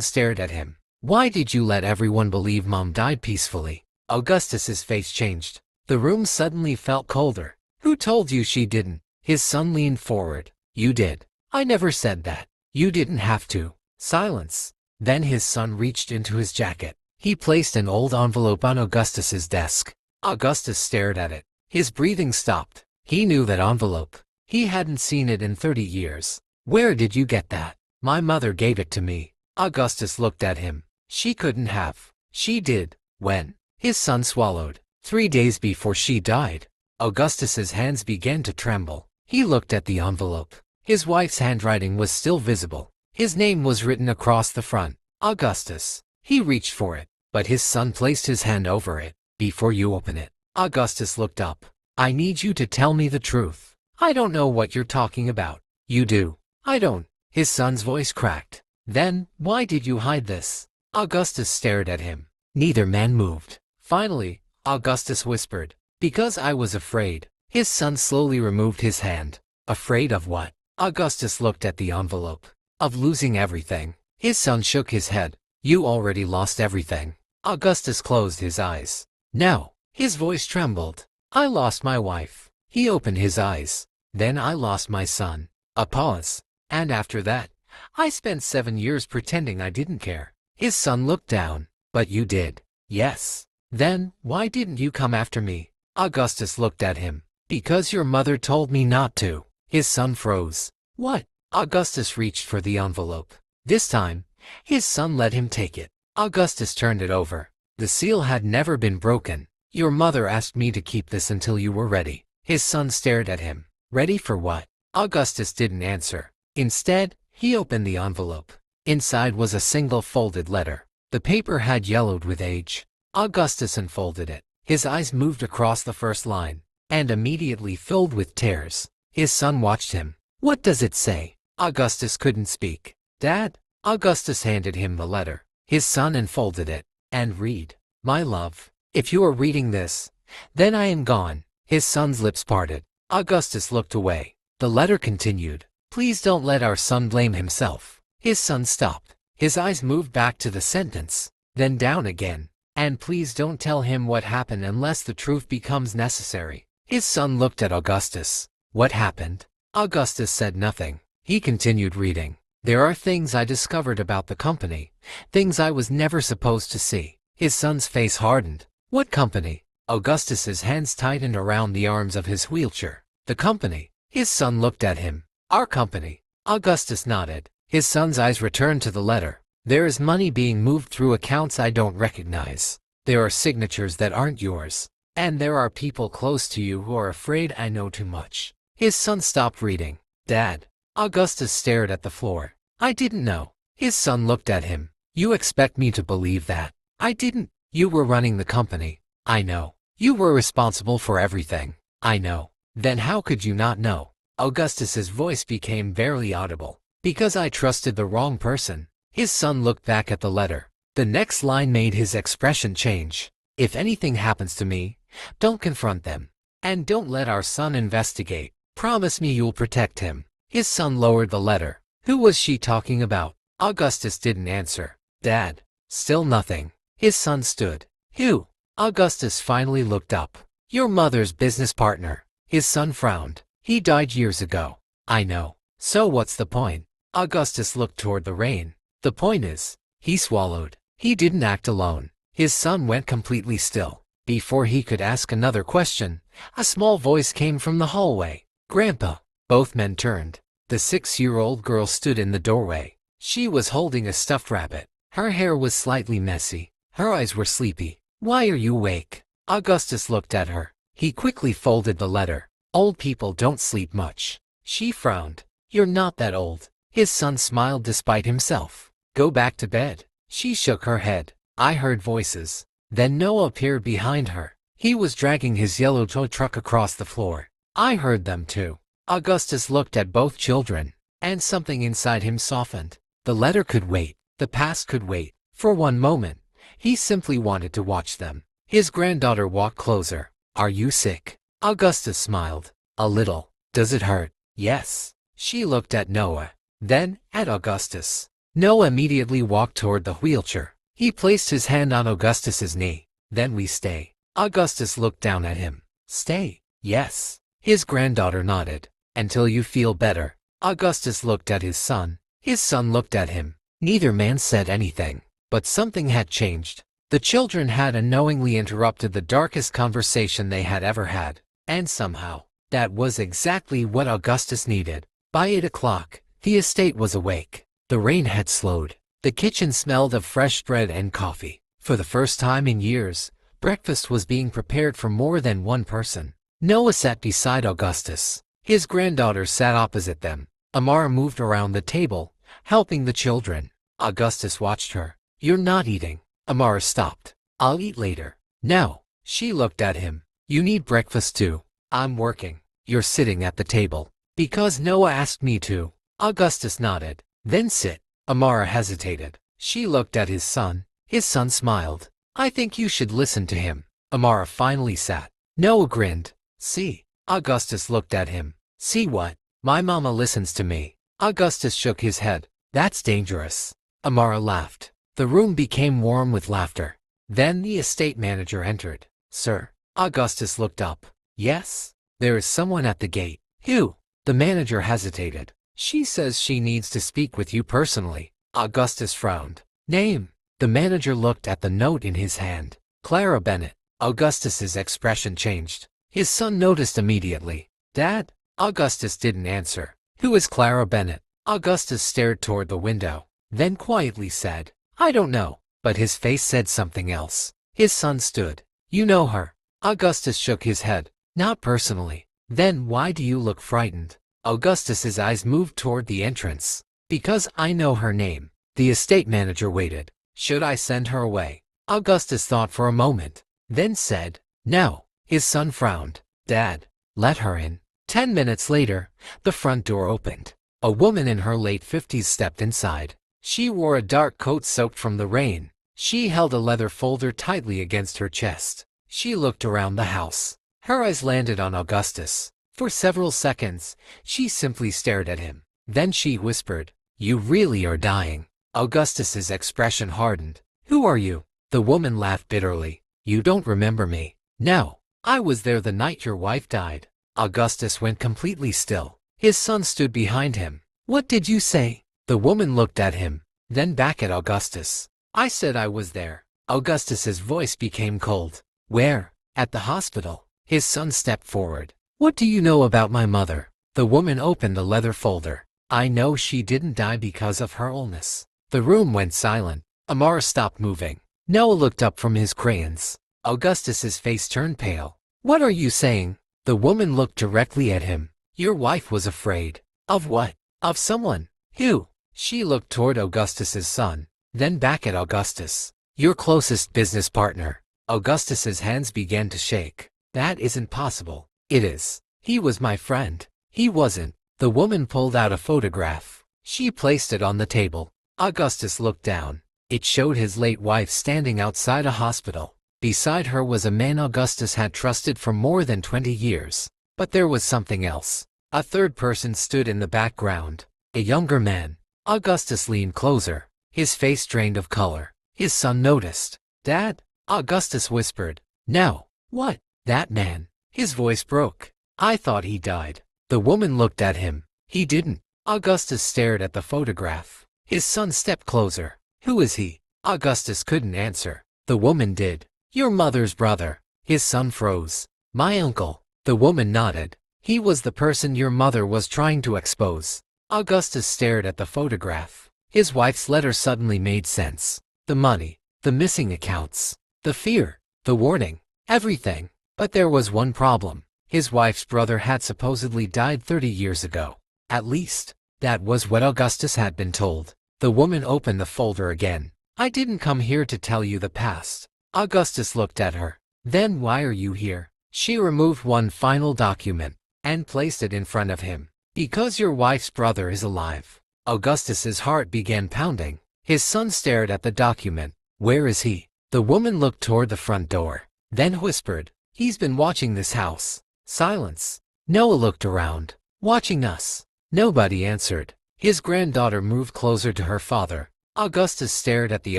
stared at him. "Why did you let everyone believe Mom died peacefully?" Augustus's face changed. The room suddenly felt colder. "Who told you she didn't?" His son leaned forward. "You did." "I never said that." "You didn't have to." Silence. Then his son reached into his jacket. He placed an old envelope on Augustus's desk. Augustus stared at it. His breathing stopped. He knew that envelope. He hadn't seen it in 30 years. "Where did you get that?" "My mother gave it to me." Augustus looked at him. "She couldn't have." "She did." "When?" His son swallowed. 3 days before she died." Augustus's hands began to tremble. He looked at the envelope. His wife's handwriting was still visible. His name was written across the front. "Augustus." He reached for it, but his son placed his hand over it. "Before you open it." Augustus looked up. "I need you to tell me the truth." "I don't know what you're talking about." "You do." "I don't." His son's voice cracked. "Then, why did you hide this?" Augustus stared at him. Neither man moved. Finally, Augustus whispered, "Because I was afraid." His son slowly removed his hand. "Afraid of what?" Augustus looked at the envelope. "Of losing everything." His son shook his head. "You already lost everything." Augustus closed his eyes. "No." His voice trembled. "I lost my wife." He opened his eyes. "Then I lost my son." A pause. "And after that, I spent 7 years pretending I didn't care." His son looked down. "But you did." "Yes." "Then, why didn't you come after me?" Augustus looked at him. "Because your mother told me not to." His son froze. "What?" Augustus reached for the envelope. This time, his son let him take it. Augustus turned it over. The seal had never been broken. "Your mother asked me to keep this until you were ready." His son stared at him. "Ready for what?" Augustus didn't answer. Instead, he opened the envelope. Inside was a single folded letter. The paper had yellowed with age. Augustus unfolded it. His eyes moved across the first line, and immediately filled with tears. His son watched him. "What does it say?" Augustus couldn't speak. "Dad?" Augustus handed him the letter. His son unfolded it. "And read." "My love, if you are reading this, then I am gone." His son's lips parted. Augustus looked away. The letter continued. "Please don't let our son blame himself." His son stopped. His eyes moved back to the sentence, then down again. "And please don't tell him what happened unless the truth becomes necessary." His son looked at Augustus. "What happened?" Augustus said nothing. He continued reading. "There are things I discovered about the company, things I was never supposed to see." His son's face hardened. "What company?" Augustus's hands tightened around the arms of his wheelchair. "The company." His son looked at him. "Our company." Augustus nodded. His son's eyes returned to the letter. "There is money being moved through accounts I don't recognize. There are signatures that aren't yours. And there are people close to you who are afraid I know too much." His son stopped reading. "Dad." Augustus stared at the floor. "I didn't know." His son looked at him. "You expect me to believe that?" "I didn't." "You were running the company." "I know." You were responsible for everything. I know. Then how could you not know? Augustus's voice became barely audible. Because I trusted the wrong person. His son looked back at the letter. The next line made his expression change. If anything happens to me, don't confront them. And don't let our son investigate. Promise me you'll protect him. His son lowered the letter. Who was she talking about? Augustus didn't answer. Dad. Still nothing. His son stood. Who? Augustus finally looked up. Your mother's business partner. His son frowned. He died years ago. I know. So what's the point? Augustus looked toward the rain. The point is, he swallowed. He didn't act alone. His son went completely still. Before he could ask another question, a small voice came from the hallway. Grandpa. Both men turned. The 6-year-old girl stood in the doorway. She was holding a stuffed rabbit. Her hair was slightly messy. Her eyes were sleepy. Why are you awake? Augustus looked at her. He quickly folded the letter. Old people don't sleep much. She frowned. You're not that old. His son smiled despite himself. Go back to bed. She shook her head. I heard voices. Then Noah appeared behind her. He was dragging his yellow tow truck across the floor. I heard them too. Augustus looked at both children, and something inside him softened. The letter could wait. The past could wait. For one moment, he simply wanted to watch them. His granddaughter walked closer. Are you sick? Augustus smiled. A little. Does it hurt? Yes. She looked at Noah, then at Augustus. Noah immediately walked toward the wheelchair. He placed his hand on Augustus's knee. Then we stay. Augustus looked down at him. Stay? Yes. His granddaughter nodded. Until you feel better. Augustus looked at his son. His son looked at him. Neither man said anything. But something had changed. The children had unknowingly interrupted the darkest conversation they had ever had. And somehow, that was exactly what Augustus needed. By 8 o'clock, the estate was awake. The rain had slowed. The kitchen smelled of fresh bread and coffee. For the first time in years, breakfast was being prepared for more than one person. Noah sat beside Augustus. His granddaughter sat opposite them. Amara moved around the table, helping the children. Augustus watched her. You're not eating. Amara stopped. I'll eat later. No. She looked at him. You need breakfast too. I'm working. You're sitting at the table. Because Noah asked me to. Augustus nodded. Then sit. Amara hesitated. She looked at his son. His son smiled. I think you should listen to him. Amara finally sat. Noah grinned. See? Augustus looked at him. See what? My mama listens to me. Augustus shook his head. That's dangerous. Amara laughed. The room became warm with laughter. Then the estate manager entered. Sir. Augustus looked up. Yes? There is someone at the gate. Who? The manager hesitated. She says she needs to speak with you personally. Augustus frowned. Name? The manager looked at the note in his hand. Clara Bennett. Augustus's expression changed. His son noticed immediately. Dad? Augustus didn't answer. Who is Clara Bennett? Augustus stared toward the window, then quietly said, I don't know. But his face said something else. His son stood. You know her? Augustus shook his head. Not personally. Then why do you look frightened? Augustus's eyes moved toward the entrance. Because I know her name. The estate manager waited. Should I send her away? Augustus thought for a moment, then said, No. His son frowned. Dad, let her in. 10 minutes later, the front door opened. A woman in her late 50s stepped inside. She wore a dark coat soaked from the rain. She held a leather folder tightly against her chest. She looked around the house. Her eyes landed on Augustus. For several seconds, she simply stared at him. Then she whispered, You really are dying. Augustus's expression hardened. Who are you? The woman laughed bitterly. You don't remember me. No. I was there the night your wife died. Augustus went completely still. His son stood behind him. What did you say? The woman looked at him, then back at Augustus. I said I was there. Augustus's voice became cold. Where? At the hospital. His son stepped forward. What do you know about my mother? The woman opened the leather folder. I know she didn't die because of her illness. The room went silent. Amara stopped moving. Noah looked up from his crayons. Augustus's face turned pale. What are you saying? The woman looked directly at him. Your wife was afraid. Of what? Of someone. Who? She looked toward Augustus's son, then back at Augustus. Your closest business partner. Augustus's hands began to shake. That isn't possible. It is. He was my friend. He wasn't. The woman pulled out a photograph. She placed it on the table. Augustus looked down. It showed his late wife standing outside a hospital. Beside her was a man Augustus had trusted for more than 20 years. But there was something else. A third person stood in the background. A younger man. Augustus leaned closer, his face drained of color. His son noticed. "Dad?" Augustus whispered. "No." "What?" "That man." His voice broke. "I thought he died." The woman looked at him. "He didn't." Augustus stared at the photograph. His son stepped closer. "Who is he?" Augustus couldn't answer. The woman did. "Your mother's brother." His son froze. "My uncle." The woman nodded. "He was the person your mother was trying to expose." Augustus stared at the photograph. His wife's letter suddenly made sense. The money, the missing accounts, the fear, the warning, everything. But there was one problem. His wife's brother had supposedly died 30 years ago. At least, that was what Augustus had been told. The woman opened the folder again. "I didn't come here to tell you the past." Augustus looked at her. "Then why are you here?" She removed one final document and placed it in front of him. "Because your wife's brother is alive." Augustus's heart began pounding. His son stared at the document. "Where is he?" The woman looked toward the front door, then whispered, "He's been watching this house." Silence. Noah looked around. "Watching us." Nobody answered. His granddaughter moved closer to her father. Augustus stared at the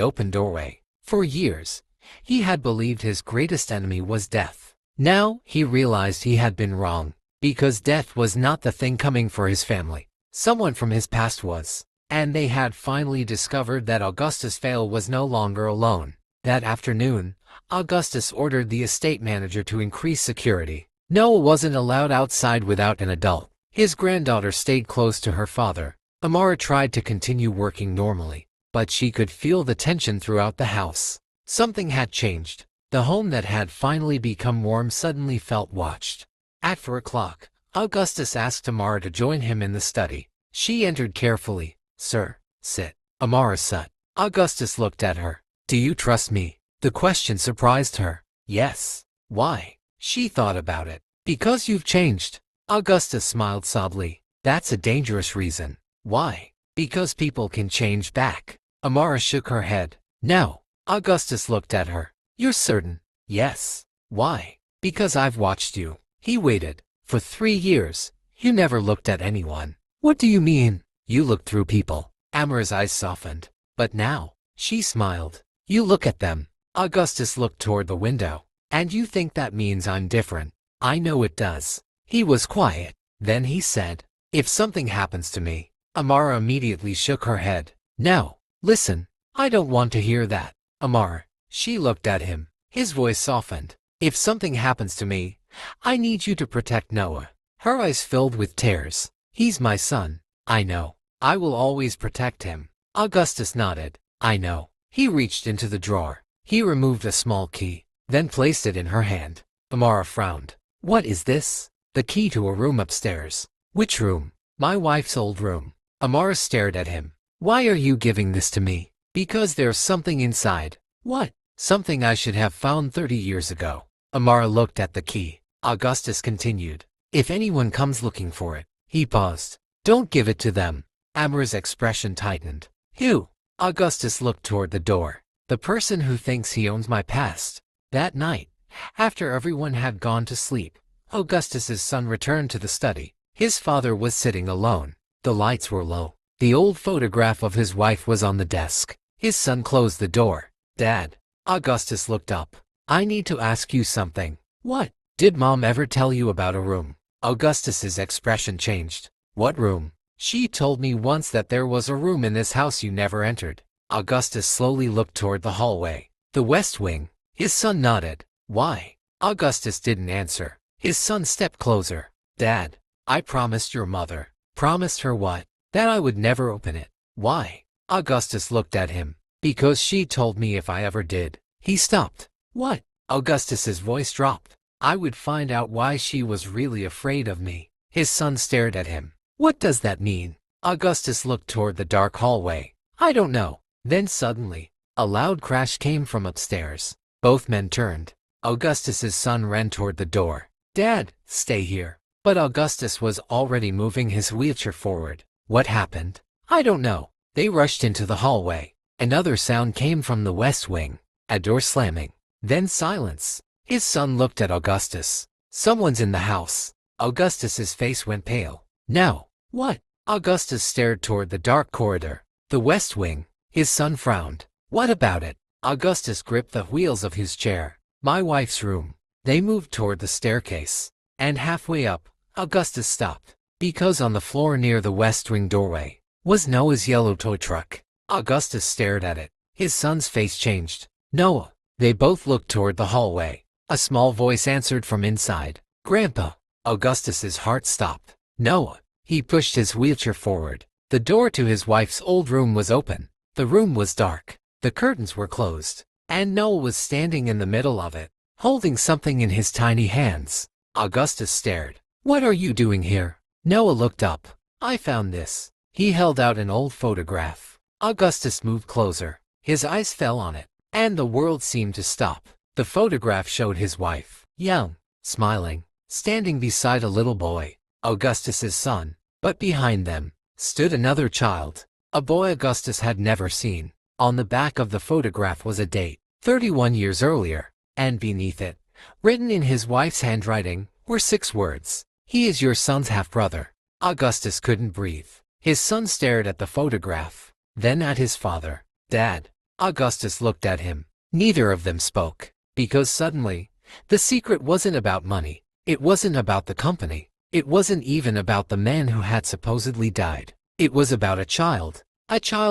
open doorway. For years, he had believed his greatest enemy was death. Now, he realized he had been wrong. Because death was not the thing coming for his family. Someone from his past was. And they had finally discovered that Augustus Vale was no longer alone. That afternoon, Augustus ordered the estate manager to increase security. Noah wasn't allowed outside without an adult. His granddaughter stayed close to her father. Amara tried to continue working normally, but she could feel the tension throughout the house. Something had changed. The home that had finally become warm suddenly felt watched. At 4 o'clock, Augustus asked Amara to join him in the study. She entered carefully. "Sir, sit." Amara sat. Augustus looked at her. "Do you trust me?" The question surprised her. "Yes." "Why?" She thought about it. "Because you've changed." Augustus smiled softly. "That's a dangerous reason." "Why?" "Because people can change back." Amara shook her head. "No." Augustus looked at her. "You're certain?" "Yes." "Why?" "Because I've watched you." He waited. "For 3 years, you never looked at anyone." "What do you mean?" "You looked through people." Amara's eyes softened. "But now," she smiled, "you look at them." Augustus looked toward the window. "And you think that means I'm different?" "I know it does." He was quiet. Then he said, "If something happens to me." Amara immediately shook her head. "No. Listen, I don't want to hear that." "Amara." She looked at him. His voice softened. "If something happens to me, I need you to protect Noah." Her eyes filled with tears. "He's my son." "I know. I will always protect him." Augustus nodded. "I know." He reached into the drawer. He removed a small key, then placed it in her hand. Amara frowned. "What is this?" "The key to a room upstairs." "Which room?" "My wife's old room." Amara stared at him. "Why are you giving this to me?" "Because there's something inside." "What?" "Something I should have found 30 years ago." Amara looked at the key. Augustus continued. "If anyone comes looking for it." He paused. "Don't give it to them." Amara's expression tightened. "Who?" Augustus looked toward the door. "The person who thinks he owns my past." That night, after everyone had gone to sleep, Augustus's son returned to the study. His father was sitting alone. The lights were low. The old photograph of his wife was on the desk. His son closed the door. "Dad." Augustus looked up. "I need to ask you something." "What?" "Did Mom ever tell you about a room?" Augustus's expression changed. "What room?" "She told me once that there was a room in this house you never entered." Augustus slowly looked toward the hallway. "The west wing." His son nodded. "Why?" Augustus didn't answer. His son stepped closer. "Dad, I promised your mother." "Promised her what?" "That I would never open it." "Why?" Augustus looked at him. "Because she told me if I ever did." He stopped. "What?" Augustus's voice dropped. "I would find out why she was really afraid of me." His son stared at him. "What does that mean?" Augustus looked toward the dark hallway. "I don't know." Then suddenly, a loud crash came from upstairs. Both men turned. Augustus's son ran toward the door. "Dad, stay here." But Augustus was already moving his wheelchair forward. "What happened?" "I don't know." They rushed into the hallway. Another sound came from the west wing. A door slamming. Then silence. His son looked at Augustus. "Someone's in the house." Augustus's face went pale. "No." "What?" Augustus stared toward the dark corridor. "The west wing." His son frowned. "What about it?" Augustus gripped the wheels of his chair. "My wife's room." They moved toward the staircase. And halfway up, Augustus stopped. Because on the floor near the west wing doorway was Noah's yellow toy truck. Augustus stared at it. His son's face changed. "Noah." They both looked toward the hallway. A small voice answered from inside. "Grandpa." Augustus's heart stopped. "Noah." He pushed his wheelchair forward. The door to his wife's old room was open. The room was dark. The curtains were closed. And Noah was standing in the middle of it, holding something in his tiny hands. Augustus stared. "What are you doing here?" Noah looked up. "I found this." He held out an old photograph. Augustus moved closer. His eyes fell on it, and the world seemed to stop. The photograph showed his wife, young, smiling, standing beside a little boy, Augustus's son. But behind them stood another child, a boy Augustus had never seen. On the back of the photograph was a date, 31 years earlier, and beneath it, written in his wife's handwriting, were 6 words. "He is your son's half-brother." Augustus couldn't breathe. His son stared at the photograph, then at his father. "Dad." Augustus looked at him. Neither of them spoke, because suddenly, the secret wasn't about money. It wasn't about the company. It wasn't even about the man who had supposedly died. It was about a child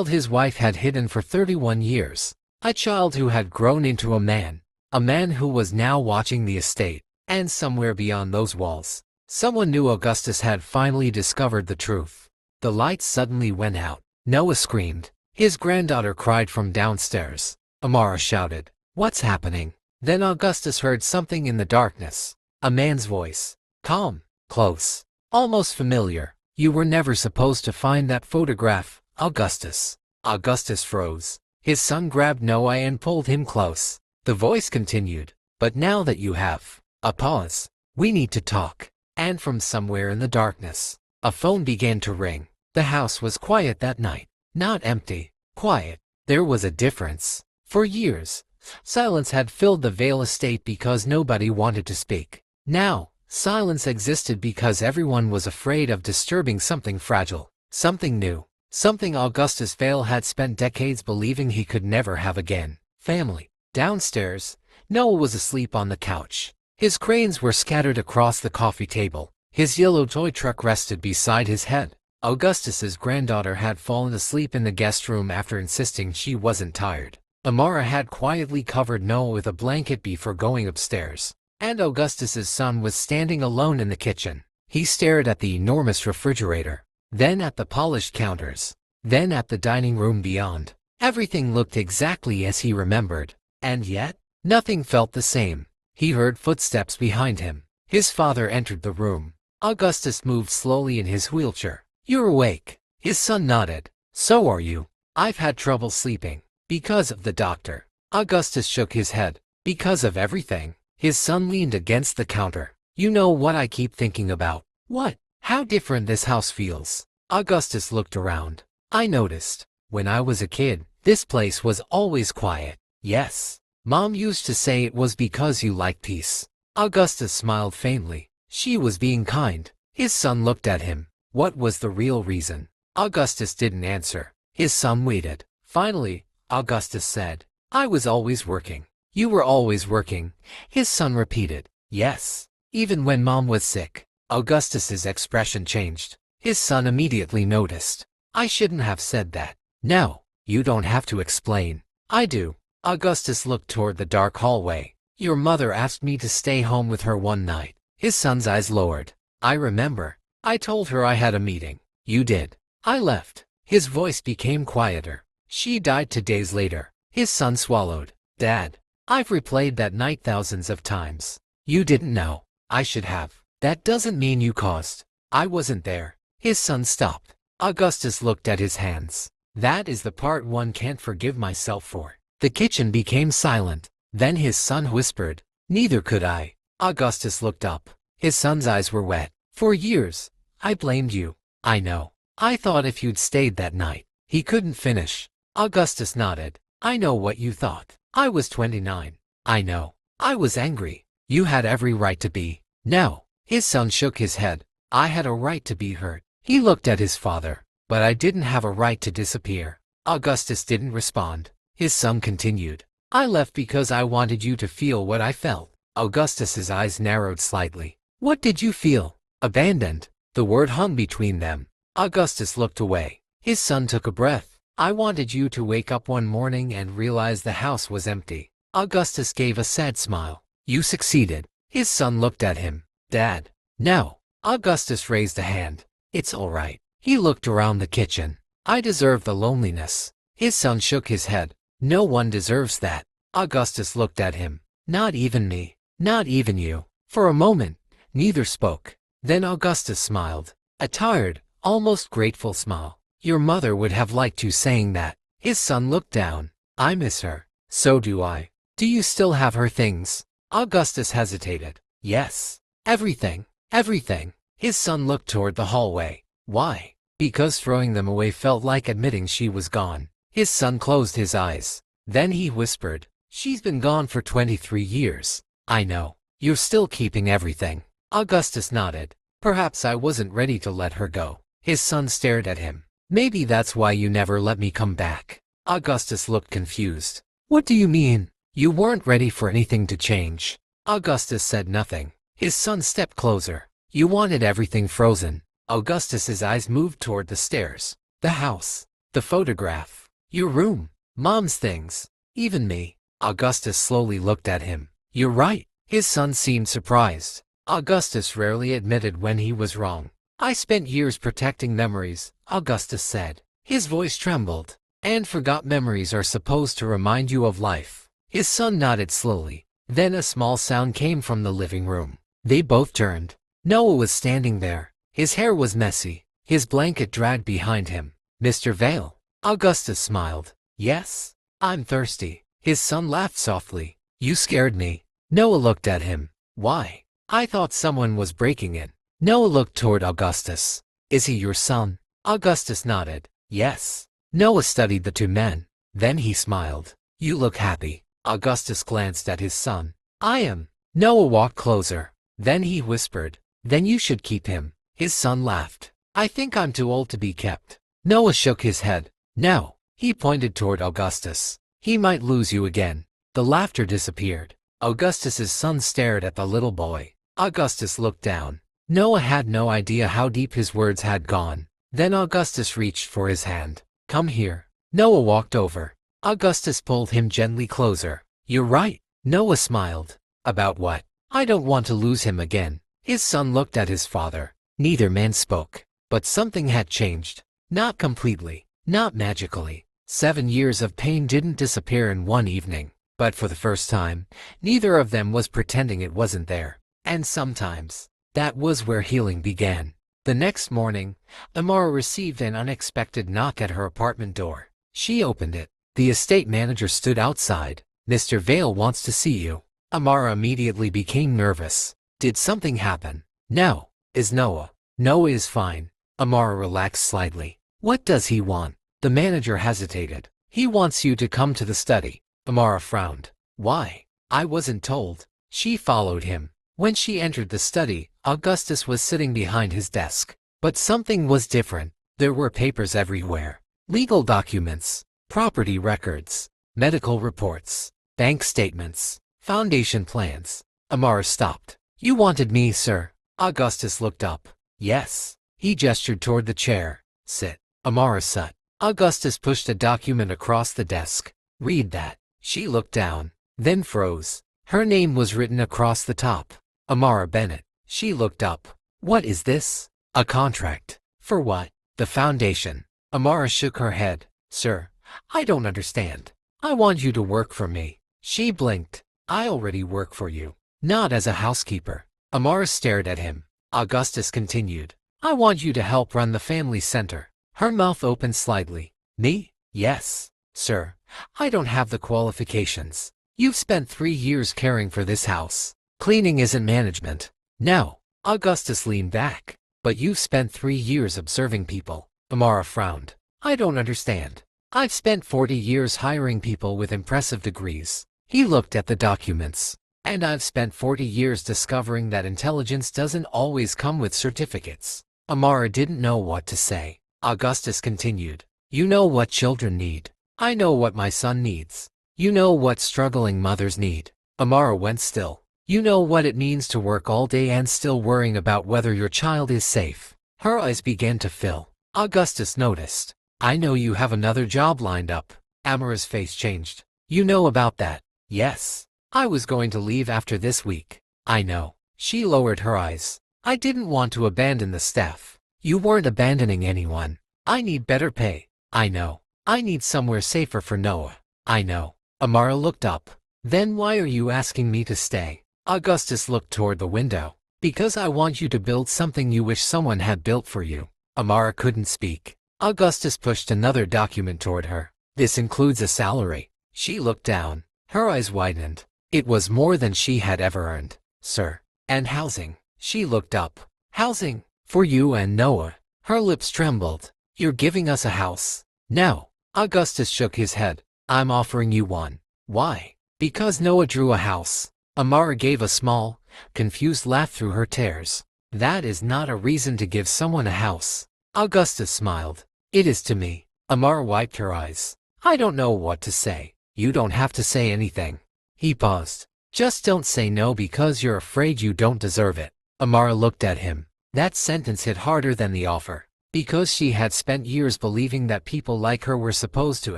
his wife had hidden for 31 years, a child who had grown into a man who was now watching the estate. And somewhere beyond those walls, someone knew Augustus had finally discovered the truth. The lights suddenly went out. Noah screamed. His granddaughter cried from downstairs. Amara shouted, "What's happening?" Then Augustus heard something in the darkness. A man's voice. Calm, close, almost familiar. "You were never supposed to find that photograph, Augustus." Augustus froze. His son grabbed Noah and pulled him close. The voice continued, "But now that you have." A pause. "We need to talk." And from somewhere in the darkness, a phone began to ring. The house was quiet that night. Not empty, quiet. There was a difference. For years, silence had filled the Vale estate because nobody wanted to speak. Now, silence existed because everyone was afraid of disturbing something fragile, something new, something Augustus Vale had spent decades believing he could never have again. Family. Downstairs, Noah was asleep on the couch. His crayons were scattered across the coffee table. His yellow toy truck rested beside his head. Augustus's granddaughter had fallen asleep in the guest room after insisting she wasn't tired. Amara had quietly covered Noah with a blanket before going upstairs. And Augustus's son was standing alone in the kitchen. He stared at the enormous refrigerator, then at the polished counters, then at the dining room beyond. Everything looked exactly as he remembered. And yet, nothing felt the same. He heard footsteps behind him. His father entered the room. Augustus moved slowly in his wheelchair. "You're awake." His son nodded. "So are you." "I've had trouble sleeping." "Because of the doctor." Augustus shook his head. "Because of everything." His son leaned against the counter. "You know what I keep thinking about?" "What?" "How different this house feels." Augustus looked around. "I noticed. When I was a kid, this place was always quiet." "Yes. Mom used to say it was because you like peace." Augustus smiled faintly. She was being kind. His son looked at him. What was the real reason? Augustus didn't answer. His son waited. Finally, Augustus said, "I was always working." "You were always working," his son repeated. "Yes, even when Mom was sick." Augustus's expression changed. His son immediately noticed. "I shouldn't have said that." "No, you don't have to explain." "I do." Augustus looked toward the dark hallway. "Your mother asked me to stay home with her one night." His son's eyes lowered. "I remember. I told her I had a meeting." "You did." "I left." His voice became quieter. "She died 2 days later." His son swallowed. "Dad, I've replayed that night thousands of times." "You didn't know." "I should have." "That doesn't mean you caused." "I wasn't there." His son stopped. Augustus looked at his hands. "That is the part one can't forgive myself for." The kitchen became silent. Then his son whispered, "Neither could I." Augustus looked up. His son's eyes were wet. "For years, I blamed you. I know. I thought if you'd stayed that night." He couldn't finish. Augustus nodded. "I know what you thought. I was 29. I know. I was angry. You had every right to be." "No." His son shook his head. "I had a right to be hurt." He looked at his father. "But I didn't have a right to disappear." Augustus didn't respond. His son continued. "I left because I wanted you to feel what I felt." Augustus's eyes narrowed slightly. "What did you feel?" "Abandoned." The word hung between them. Augustus looked away. His son took a breath. "I wanted you to wake up one morning and realize the house was empty." Augustus gave a sad smile. "You succeeded." His son looked at him. "Dad." "No." Augustus raised a hand. "It's all right." He looked around the kitchen. "I deserve the loneliness." His son shook his head. "No one deserves that." Augustus looked at him. "Not even me. Not even you." For a moment, neither spoke. Then Augustus smiled. A tired, almost grateful smile. "Your mother would have liked you saying that." His son looked down. "I miss her." "So do I." "Do you still have her things?" Augustus hesitated. "Yes. Everything. Everything." His son looked toward the hallway. "Why?" "Because throwing them away felt like admitting she was gone." His son closed his eyes. Then he whispered, "She's been gone for 23 years. I know. You're still keeping everything." Augustus nodded. "Perhaps I wasn't ready to let her go." His son stared at him. "Maybe that's why you never let me come back." Augustus looked confused. "What do you mean?" "You weren't ready for anything to change." Augustus said nothing. His son stepped closer. "You wanted everything frozen." Augustus's eyes moved toward the stairs. "The house. The photograph. Your room. Mom's things. Even me." Augustus slowly looked at him. "You're right." His son seemed surprised. Augustus rarely admitted when he was wrong. "I spent years protecting memories," Augustus said. His voice trembled. "And forgot memories are supposed to remind you of life." His son nodded slowly. Then a small sound came from the living room. They both turned. Noah was standing there. His hair was messy. His blanket dragged behind him. "Mr. Vale." Augustus smiled. "Yes. I'm thirsty." His son laughed softly. "You scared me." Noah looked at him. "Why?" "I thought someone was breaking in." Noah looked toward Augustus. "Is he your son?" Augustus nodded. "Yes." Noah studied the two men. Then he smiled. "You look happy." Augustus glanced at his son. "I am." Noah walked closer. Then he whispered, "Then you should keep him." His son laughed. "I think I'm too old to be kept." Noah shook his head. "No." He pointed toward Augustus. "He might lose you again." The laughter disappeared. Augustus's son stared at the little boy. Augustus looked down. Noah had no idea how deep his words had gone. Then Augustus reached for his hand. "Come here." Noah walked over. Augustus pulled him gently closer. "You're right." Noah smiled. "About what?" "I don't want to lose him again." His son looked at his father. Neither man spoke. But something had changed. Not completely. Not magically. 7 years of pain didn't disappear in one evening. But for the first time, neither of them was pretending it wasn't there. And sometimes, that was where healing began. The next morning, Amara received an unexpected knock at her apartment door. She opened it. The estate manager stood outside. "Mr. Vale wants to see you." Amara immediately became nervous. Did something happen? "No." "Is Noah?" "Noah is fine." Amara relaxed slightly. "What does he want?" The manager hesitated. "He wants you to come to the study." Amara frowned. "Why?" "I wasn't told." She followed him. When she entered the study, Augustus was sitting behind his desk. But something was different. There were papers everywhere. Legal documents, property records, medical reports, bank statements, foundation plans. Amara stopped. "You wanted me, sir?" Augustus looked up. "Yes." He gestured toward the chair. "Sit." Amara sat. Augustus pushed a document across the desk. "Read that." She looked down, then froze. Her name was written across the top. Amara Bennett. She looked up. "What is this?" "A contract." "For what?" "The foundation." Amara shook her head. "Sir, I don't understand." "I want you to work for me." She blinked. "I already work for you." "Not as a housekeeper." Amara stared at him. Augustus continued. "I want you to help run the family center." Her mouth opened slightly. "Me?" "Yes, sir. I don't have the qualifications." You've spent 3 years caring for this house. Cleaning isn't management. No. Augustus leaned back. But you've spent 3 years observing people. Amara frowned. I don't understand. I've spent 40 years hiring people with impressive degrees. He looked at the documents. And I've spent 40 years discovering that intelligence doesn't always come with certificates. Amara didn't know what to say. Augustus continued. You know what children need. I know what my son needs. You know what struggling mothers need. Amara went still. You know what it means to work all day and still worrying about whether your child is safe. Her eyes began to fill. Augustus noticed. I know you have another job lined up. Amara's face changed. You know about that? Yes. I was going to leave after this week. I know. She lowered her eyes. I didn't want to abandon the staff. You weren't abandoning anyone. I need better pay. I know. I need somewhere safer for Noah. I know. Amara looked up. Then why are you asking me to stay? Augustus looked toward the window. Because I want you to build something you wish someone had built for you. Amara couldn't speak. Augustus pushed another document toward her. This includes a salary. She looked down. Her eyes widened. It was more than she had ever earned. Sir. And housing. She looked up. Housing? For you and Noah. Her lips trembled. You're giving us a house. No. Augustus shook his head. I'm offering you one. Why? Because Noah drew a house. Amara gave a small, confused laugh through her tears. That is not a reason to give someone a house. Augustus smiled. It is to me. Amara wiped her eyes. I don't know what to say. You don't have to say anything. He paused. Just don't say no because you're afraid you don't deserve it. Amara looked at him. That sentence hit harder than the offer. Because she had spent years believing that people like her were supposed to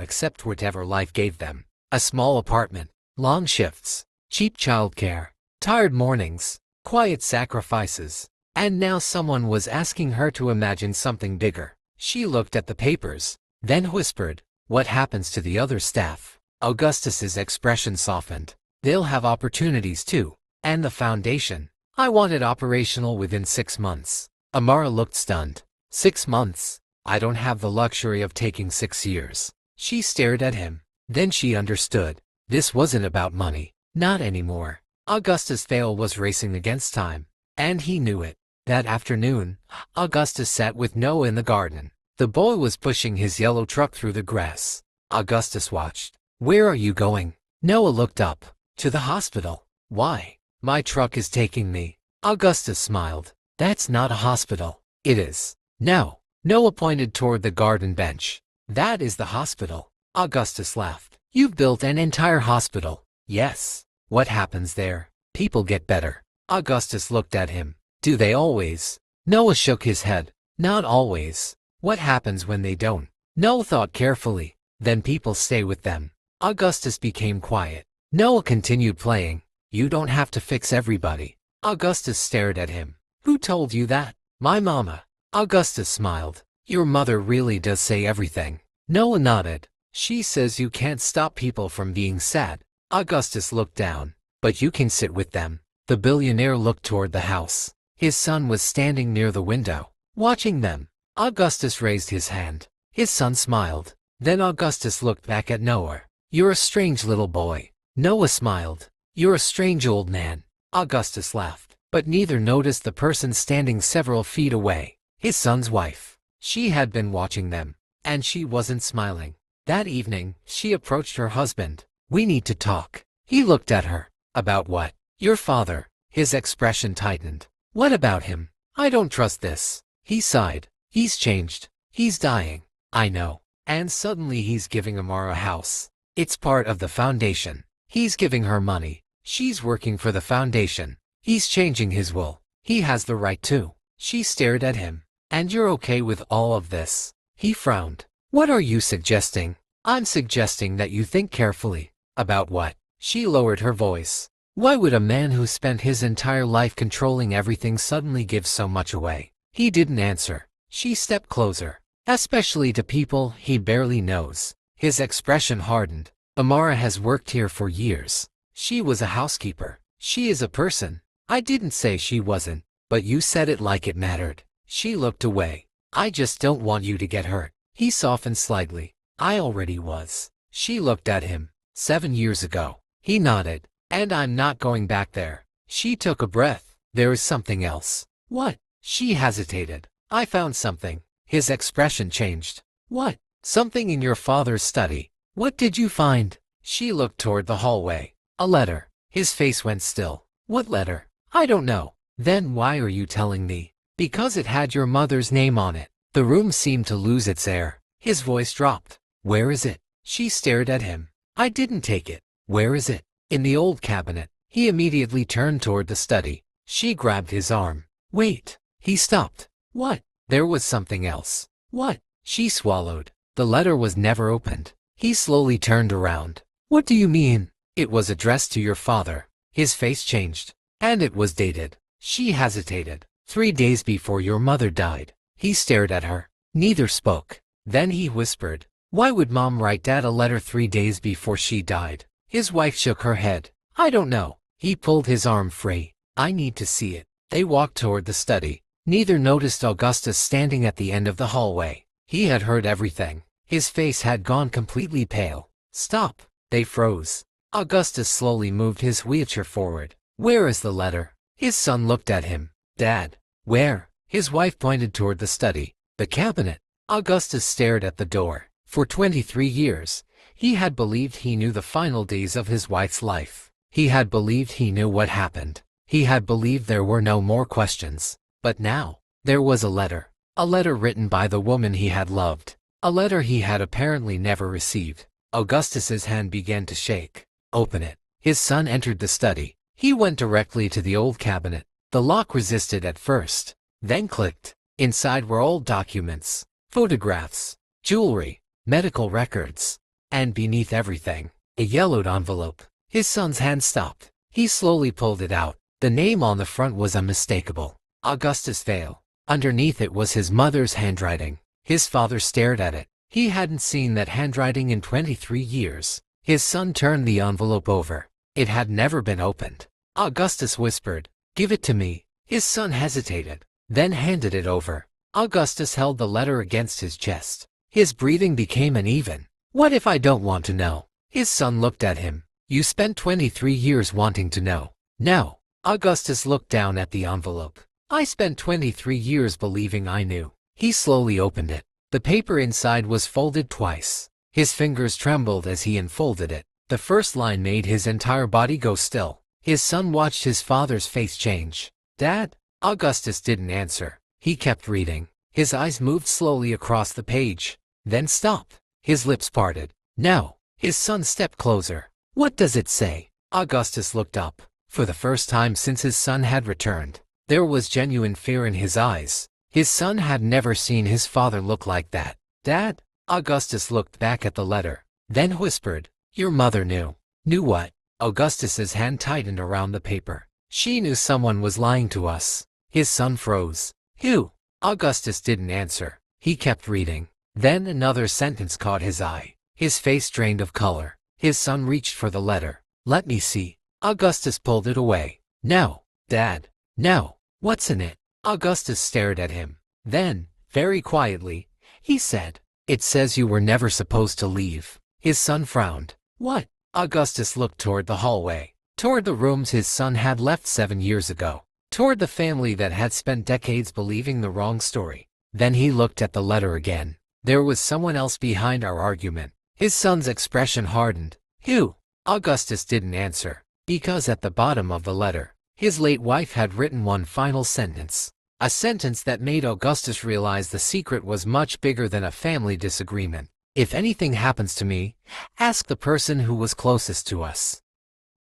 accept whatever life gave them. A small apartment, long shifts, cheap childcare, tired mornings, quiet sacrifices. And now someone was asking her to imagine something bigger. She looked at the papers, then whispered, What happens to the other staff? Augustus's expression softened. They'll have opportunities too. And the foundation. I want it operational within 6 months. Amara looked stunned. 6 months? I don't have the luxury of taking 6 years. She stared at him. Then she understood. This wasn't about money. Not anymore. Augustus' veil was racing against time. And he knew it. That afternoon, Augustus sat with Noah in the garden. The boy was pushing his yellow truck through the grass. Augustus watched. Where are you going? Noah looked up. To the hospital. Why? My truck is taking me. Augustus smiled. That's not a hospital. It is. No. Noah pointed toward the garden bench. That is the hospital. Augustus laughed. You've built an entire hospital. Yes. What happens there? People get better. Augustus looked at him. Do they always? Noah shook his head. Not always. What happens when they don't? Noah thought carefully. Then people stay with them. Augustus became quiet. Noah continued playing. You don't have to fix everybody. Augustus stared at him. Who told you that? My mama. Augustus smiled. Your mother really does say everything. Noah nodded. She says you can't stop people from being sad. Augustus looked down. But you can sit with them. The billionaire looked toward the house. His son was standing near the window, watching them. Augustus raised his hand. His son smiled. Then Augustus looked back at Noah. You're a strange little boy. Noah smiled. You're a strange old man. Augustus laughed. But neither noticed the person standing several feet away. His son's wife. She had been watching them. And she wasn't smiling. That evening, she approached her husband. We need to talk. He looked at her. About what? Your father. His expression tightened. What about him? I don't trust this. He sighed. He's changed. He's dying. I know. And suddenly he's giving Amara a house. It's part of the foundation. He's giving her money. She's working for the foundation. He's changing his will. He has the right to. She stared at him. And you're okay with all of this? He frowned. What are you suggesting? I'm suggesting that you think carefully. About what? She lowered her voice. Why would a man who spent his entire life controlling everything suddenly give so much away? He didn't answer. She stepped closer. Especially to people he barely knows. His expression hardened. Amara has worked here for years. She was a housekeeper. She is a person. I didn't say she wasn't, but you said it like it mattered. She looked away. I just don't want you to get hurt. He softened slightly. I already was. She looked at him. 7 years ago. He nodded. And I'm not going back there. She took a breath. There is something else. What? She hesitated. I found something. His expression changed. What? Something in your father's study. What did you find? She looked toward the hallway. A letter. His face went still. What letter? I don't know. Then why are you telling me? Because it had your mother's name on it. The room seemed to lose its air. His voice dropped. Where is it? She stared at him. I didn't take it. Where is it? In the old cabinet. He immediately turned toward the study. She grabbed his arm. Wait. He stopped. What? There was something else. What? She swallowed. The letter was never opened. He slowly turned around. What do you mean? It was addressed to your father. His face changed. And it was dated. She hesitated. 3 days before your mother died. He stared at her. Neither spoke. Then he whispered. Why would Mom write Dad a letter 3 days before she died? His wife shook her head. I don't know. He pulled his arm free. I need to see it. They walked toward the study. Neither noticed Augustus standing at the end of the hallway. He had heard everything. His face had gone completely pale. Stop. They froze. Augustus slowly moved his wheelchair forward. Where is the letter? His son looked at him. Dad. Where? His wife pointed toward the study. The cabinet. Augustus stared at the door. For 23 years, he had believed he knew the final days of his wife's life. He had believed he knew what happened. He had believed there were no more questions. But now, there was a letter. A letter written by the woman he had loved. A letter he had apparently never received. Augustus's hand began to shake. Open it. His son entered the study. He went directly to the old cabinet. The lock resisted at first, then clicked. Inside were old documents, photographs, jewelry, medical records, and beneath everything, a yellowed envelope. His son's hand stopped. He slowly pulled it out. The name on the front was unmistakable. Augustus Vale. Underneath it was his mother's handwriting. His father stared at it. He hadn't seen that handwriting in 23 years. His son turned the envelope over. It had never been opened. Augustus whispered, "Give it to me." His son hesitated, then handed it over. Augustus held the letter against his chest. His breathing became uneven. What if I don't want to know? His son looked at him. You spent 23 years wanting to know. No. Augustus looked down at the envelope. I spent 23 years believing I knew. He slowly opened it. The paper inside was folded twice. His fingers trembled as he unfolded it. The first line made his entire body go still. His son watched his father's face change. Dad? Augustus didn't answer. He kept reading. His eyes moved slowly across the page, then stopped. His lips parted. No. His son stepped closer. What does it say? Augustus looked up. For the first time since his son had returned, there was genuine fear in his eyes. His son had never seen his father look like that. Dad? Augustus looked back at the letter, then whispered, Your mother knew. Knew what? Augustus's hand tightened around the paper. She knew someone was lying to us. His son froze. Who? Augustus didn't answer. He kept reading. Then another sentence caught his eye. His face drained of color. His son reached for the letter. Let me see. Augustus pulled it away. No. Dad. No. What's in it? Augustus stared at him. Then, very quietly, he said, It says you were never supposed to leave. His son frowned. What? Augustus looked toward the hallway. Toward the rooms his son had left 7 years ago. Toward the family that had spent decades believing the wrong story. Then he looked at the letter again. There was someone else behind our argument. His son's expression hardened. Who? Augustus didn't answer. Because at the bottom of the letter, his late wife had written one final sentence. A sentence that made Augustus realize the secret was much bigger than a family disagreement. If anything happens to me, ask the person who was closest to us.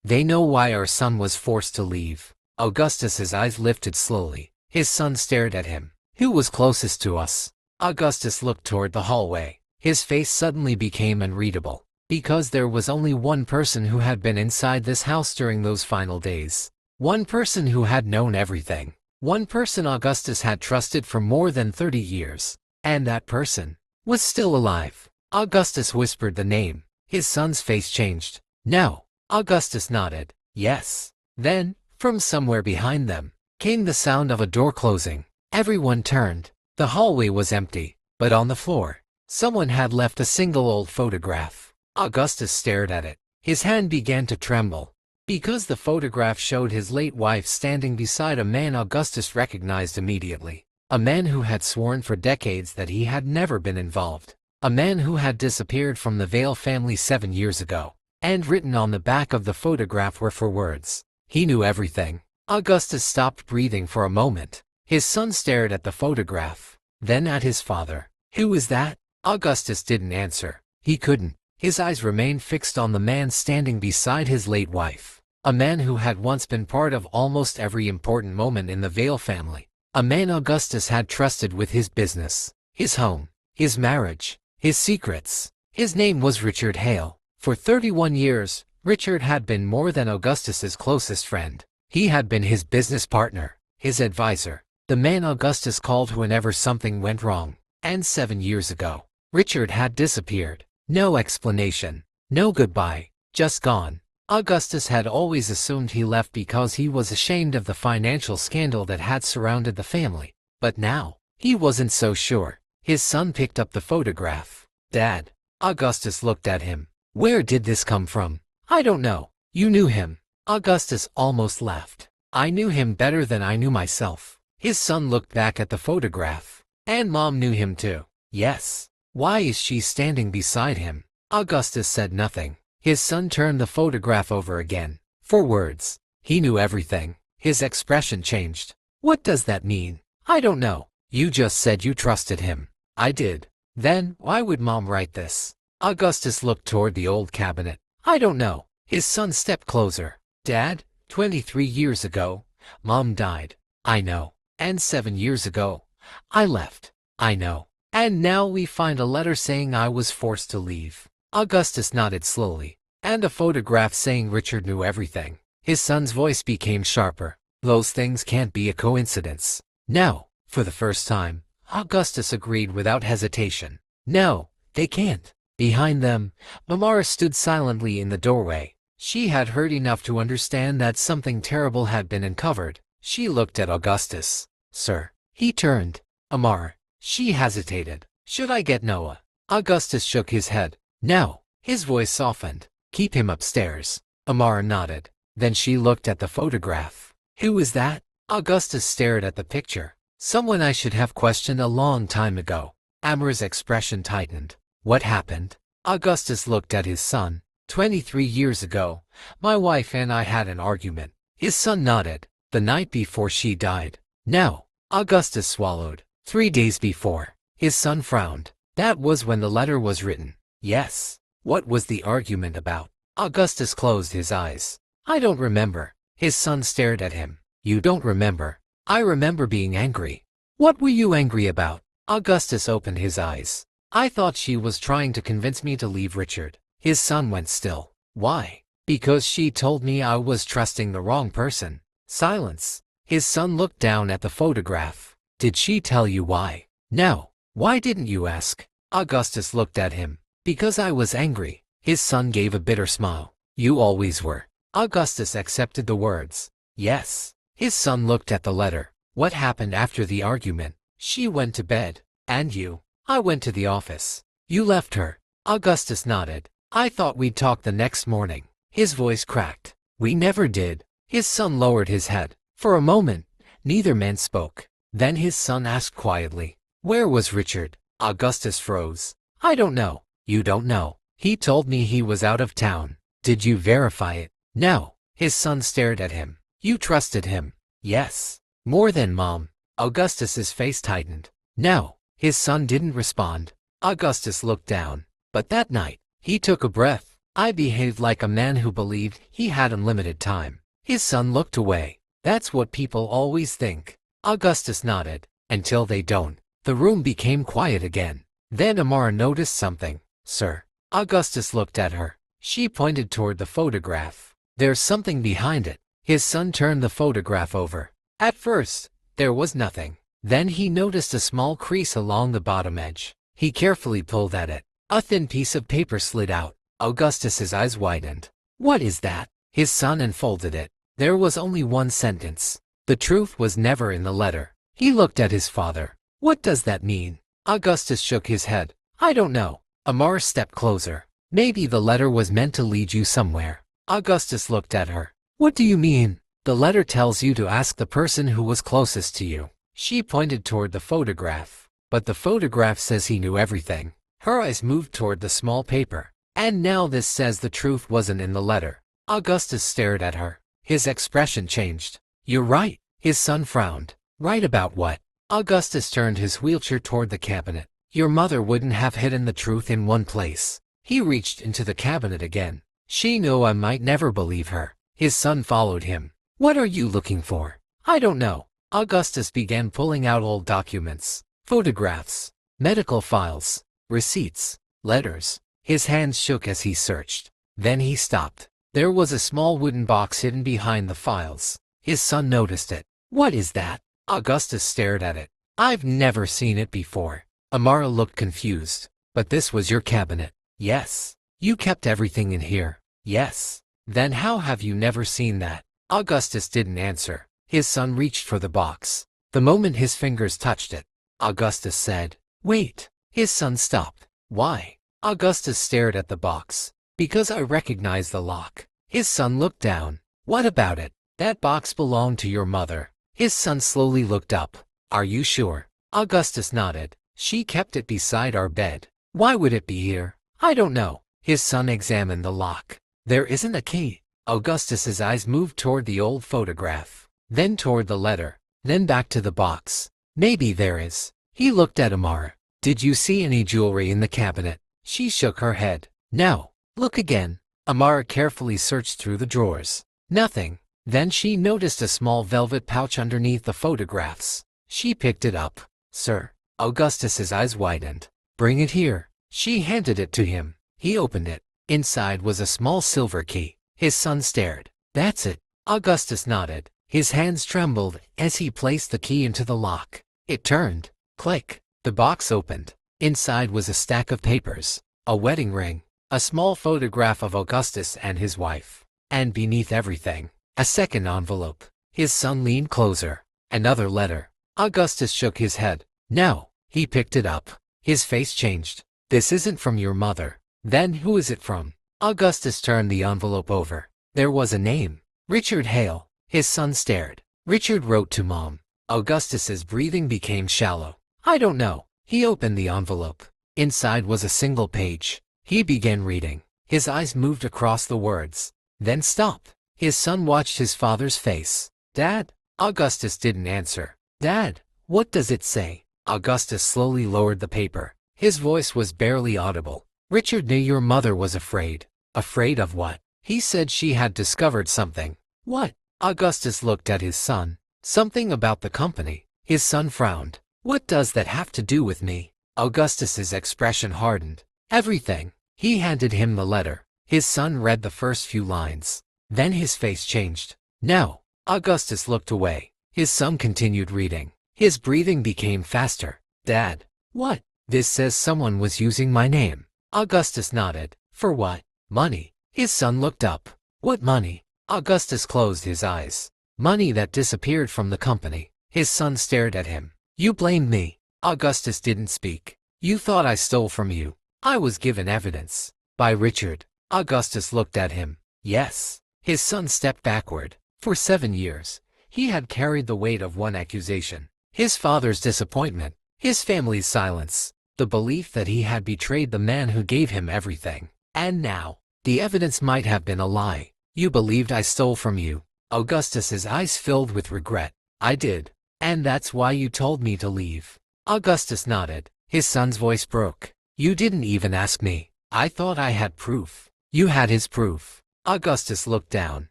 They know why our son was forced to leave. Augustus's eyes lifted slowly. His son stared at him. Who was closest to us? Augustus looked toward the hallway. His face suddenly became unreadable. Because there was only one person who had been inside this house during those final days. One person who had known everything. One person Augustus had trusted for more than 30 years. And that person was still alive. Augustus whispered the name. His son's face changed. No. Augustus nodded. Yes. Then, from somewhere behind them, came the sound of a door closing. Everyone turned. The hallway was empty, but on the floor, someone had left a single old photograph. Augustus stared at it. His hand began to tremble. Because the photograph showed his late wife standing beside a man Augustus recognized immediately. A man who had sworn for decades that he had never been involved. A man who had disappeared from the Vale family 7 years ago. And written on the back of the photograph were 4 words. He knew everything. Augustus stopped breathing for a moment. His son stared at the photograph, then at his father. Who is that? Augustus didn't answer. He couldn't. His eyes remained fixed on the man standing beside his late wife. A man who had once been part of almost every important moment in the Vale family. A man Augustus had trusted with his business, his home, his marriage, his secrets. His name was Richard Hale. For 31 years, Richard had been more than Augustus's closest friend. He had been his business partner, his advisor, the man Augustus called whenever something went wrong. And 7 years ago, Richard had disappeared. No explanation, no goodbye, just gone. Augustus had always assumed he left because he was ashamed of the financial scandal that had surrounded the family. But now, he wasn't so sure. His son picked up the photograph. Dad. Augustus looked at him. Where did this come from? I don't know. You knew him. Augustus almost laughed. I knew him better than I knew myself. His son looked back at the photograph. And Mom knew him too. Yes. Why is she standing beside him? Augustus said nothing. His son turned the photograph over again. 4 words. He knew everything. His expression changed. What does that mean? I don't know. You just said you trusted him. I did. Then, why would Mom write this? Augustus looked toward the old cabinet. I don't know. His son stepped closer. Dad, 23 years ago, Mom died. I know. And 7 years ago, I left. I know. And now we find a letter saying I was forced to leave. Augustus nodded slowly. And a photograph saying Richard knew everything. His son's voice became sharper. Those things can't be a coincidence. No. For the first time, Augustus agreed without hesitation. No, they can't. Behind them, Amara stood silently in the doorway. She had heard enough to understand that something terrible had been uncovered. She looked at Augustus. Sir. He turned. Amara. She hesitated. Should I get Noah? Augustus shook his head. No. His voice softened. Keep him upstairs. Amara nodded. Then she looked at the photograph. Who is that? Augustus stared at the picture. Someone I should have questioned a long time ago. Amara's expression tightened. What happened? Augustus looked at his son. 23 years ago, my wife and I had an argument. His son nodded. The night before she died. No. Augustus swallowed. 3 days before. His son frowned. That was when the letter was written. Yes. What was the argument about? Augustus closed his eyes. I don't remember. His son stared at him. You don't remember? I remember being angry. What were you angry about? Augustus opened his eyes. I thought she was trying to convince me to leave Richard. His son went still. Why? Because she told me I was trusting the wrong person. Silence. His son looked down at the photograph. Did she tell you why? No. Why didn't you ask? Augustus looked at him. Because I was angry. His son gave a bitter smile. You always were. Augustus accepted the words. Yes. His son looked at the letter. What happened after the argument? She went to bed. And you? I went to the office. You left her. Augustus nodded. I thought we'd talk the next morning. His voice cracked. We never did. His son lowered his head. For a moment, neither man spoke. Then his son asked quietly, where was Richard? Augustus froze. I don't know. You don't know. He told me he was out of town. Did you verify it? No. His son stared at him. You trusted him. Yes. More than Mom. Augustus's face tightened. No. His son didn't respond. Augustus looked down. But that night, he took a breath. I behaved like a man who believed he had unlimited time. His son looked away. That's what people always think. Augustus nodded. Until they don't. The room became quiet again. Then Amara noticed something. Sir. Augustus looked at her. She pointed toward the photograph. There's something behind it. His son turned the photograph over. At first, there was nothing. Then he noticed a small crease along the bottom edge. He carefully pulled at it. A thin piece of paper slid out. Augustus's eyes widened. What is that? His son unfolded it. There was only one sentence. The truth was never in the letter. He looked at his father. What does that mean? Augustus shook his head. I don't know. Amara stepped closer. Maybe the letter was meant to lead you somewhere. Augustus looked at her. What do you mean? The letter tells you to ask the person who was closest to you. She pointed toward the photograph. But the photograph says he knew everything. Her eyes moved toward the small paper. And now this says the truth wasn't in the letter. Augustus stared at her. His expression changed. You're right. His son frowned. Right about what? Augustus turned his wheelchair toward the cabinet. Your mother wouldn't have hidden the truth in one place. He reached into the cabinet again. She knew I might never believe her. His son followed him. What are you looking for? I don't know. Augustus began pulling out old documents, photographs, medical files, receipts, letters. His hands shook as he searched. Then he stopped. There was a small wooden box hidden behind the files. His son noticed it. What is that? Augustus stared at it. I've never seen it before. Amara looked confused. But this was your cabinet. Yes. You kept everything in here. Yes. Then how have you never seen that? Augustus didn't answer. His son reached for the box. The moment his fingers touched it, Augustus said, "Wait." His son stopped. Why? Augustus stared at the box. Because I recognize the lock. His son looked down. What about it? That box belonged to your mother. His son slowly looked up. Are you sure? Augustus nodded. She kept it beside our bed. Why would it be here? I don't know. His son examined the lock. There isn't a key. Augustus's eyes moved toward the old photograph, then toward the letter, then back to the box. Maybe there is. He looked at Amara. Did you see any jewelry in the cabinet? She shook her head. No. Look again. Amara carefully searched through the drawers. Nothing. Then she noticed a small velvet pouch underneath the photographs. She picked it up. Sir. Augustus's eyes widened. Bring it here. She handed it to him. He opened it. Inside was a small silver key. His son stared. That's it. Augustus nodded. His hands trembled as he placed the key into the lock. It turned. Click. The box opened. Inside was a stack of papers, a wedding ring, a small photograph of Augustus and his wife, and beneath everything, a second envelope. His son leaned closer. Another letter. Augustus shook his head. No. He picked it up. His face changed. This isn't from your mother. Then who is it from? Augustus turned the envelope over. There was a name. Richard Hale. His son stared. Richard wrote to Mom. Augustus's breathing became shallow. I don't know. He opened the envelope. Inside was a single page. He began reading. His eyes moved across the words, then stopped. His son watched his father's face. Dad? Augustus didn't answer. Dad, what does it say? Augustus slowly lowered the paper. His voice was barely audible. Richard knew your mother was afraid. Afraid of what? He said she had discovered something. What? Augustus looked at his son. Something about the company. His son frowned. What does that have to do with me? Augustus's expression hardened. Everything. He handed him the letter. His son read the first few lines. Then his face changed. No. Augustus looked away. His son continued reading. His breathing became faster. Dad. What? This says someone was using my name. Augustus nodded. For what? Money. His son looked up. What money? Augustus closed his eyes. Money that disappeared from the company. His son stared at him. You blamed me. Augustus didn't speak. You thought I stole from you. I was given evidence. By Richard. Augustus looked at him. Yes. His son stepped backward. For 7 years, he had carried the weight of one accusation. His father's disappointment. His family's silence. The belief that he had betrayed the man who gave him everything. And now, the evidence might have been a lie. You believed I stole from you. Augustus's eyes filled with regret. I did. And that's why you told me to leave. Augustus nodded. His son's voice broke. You didn't even ask me. I thought I had proof. You had his proof. Augustus looked down.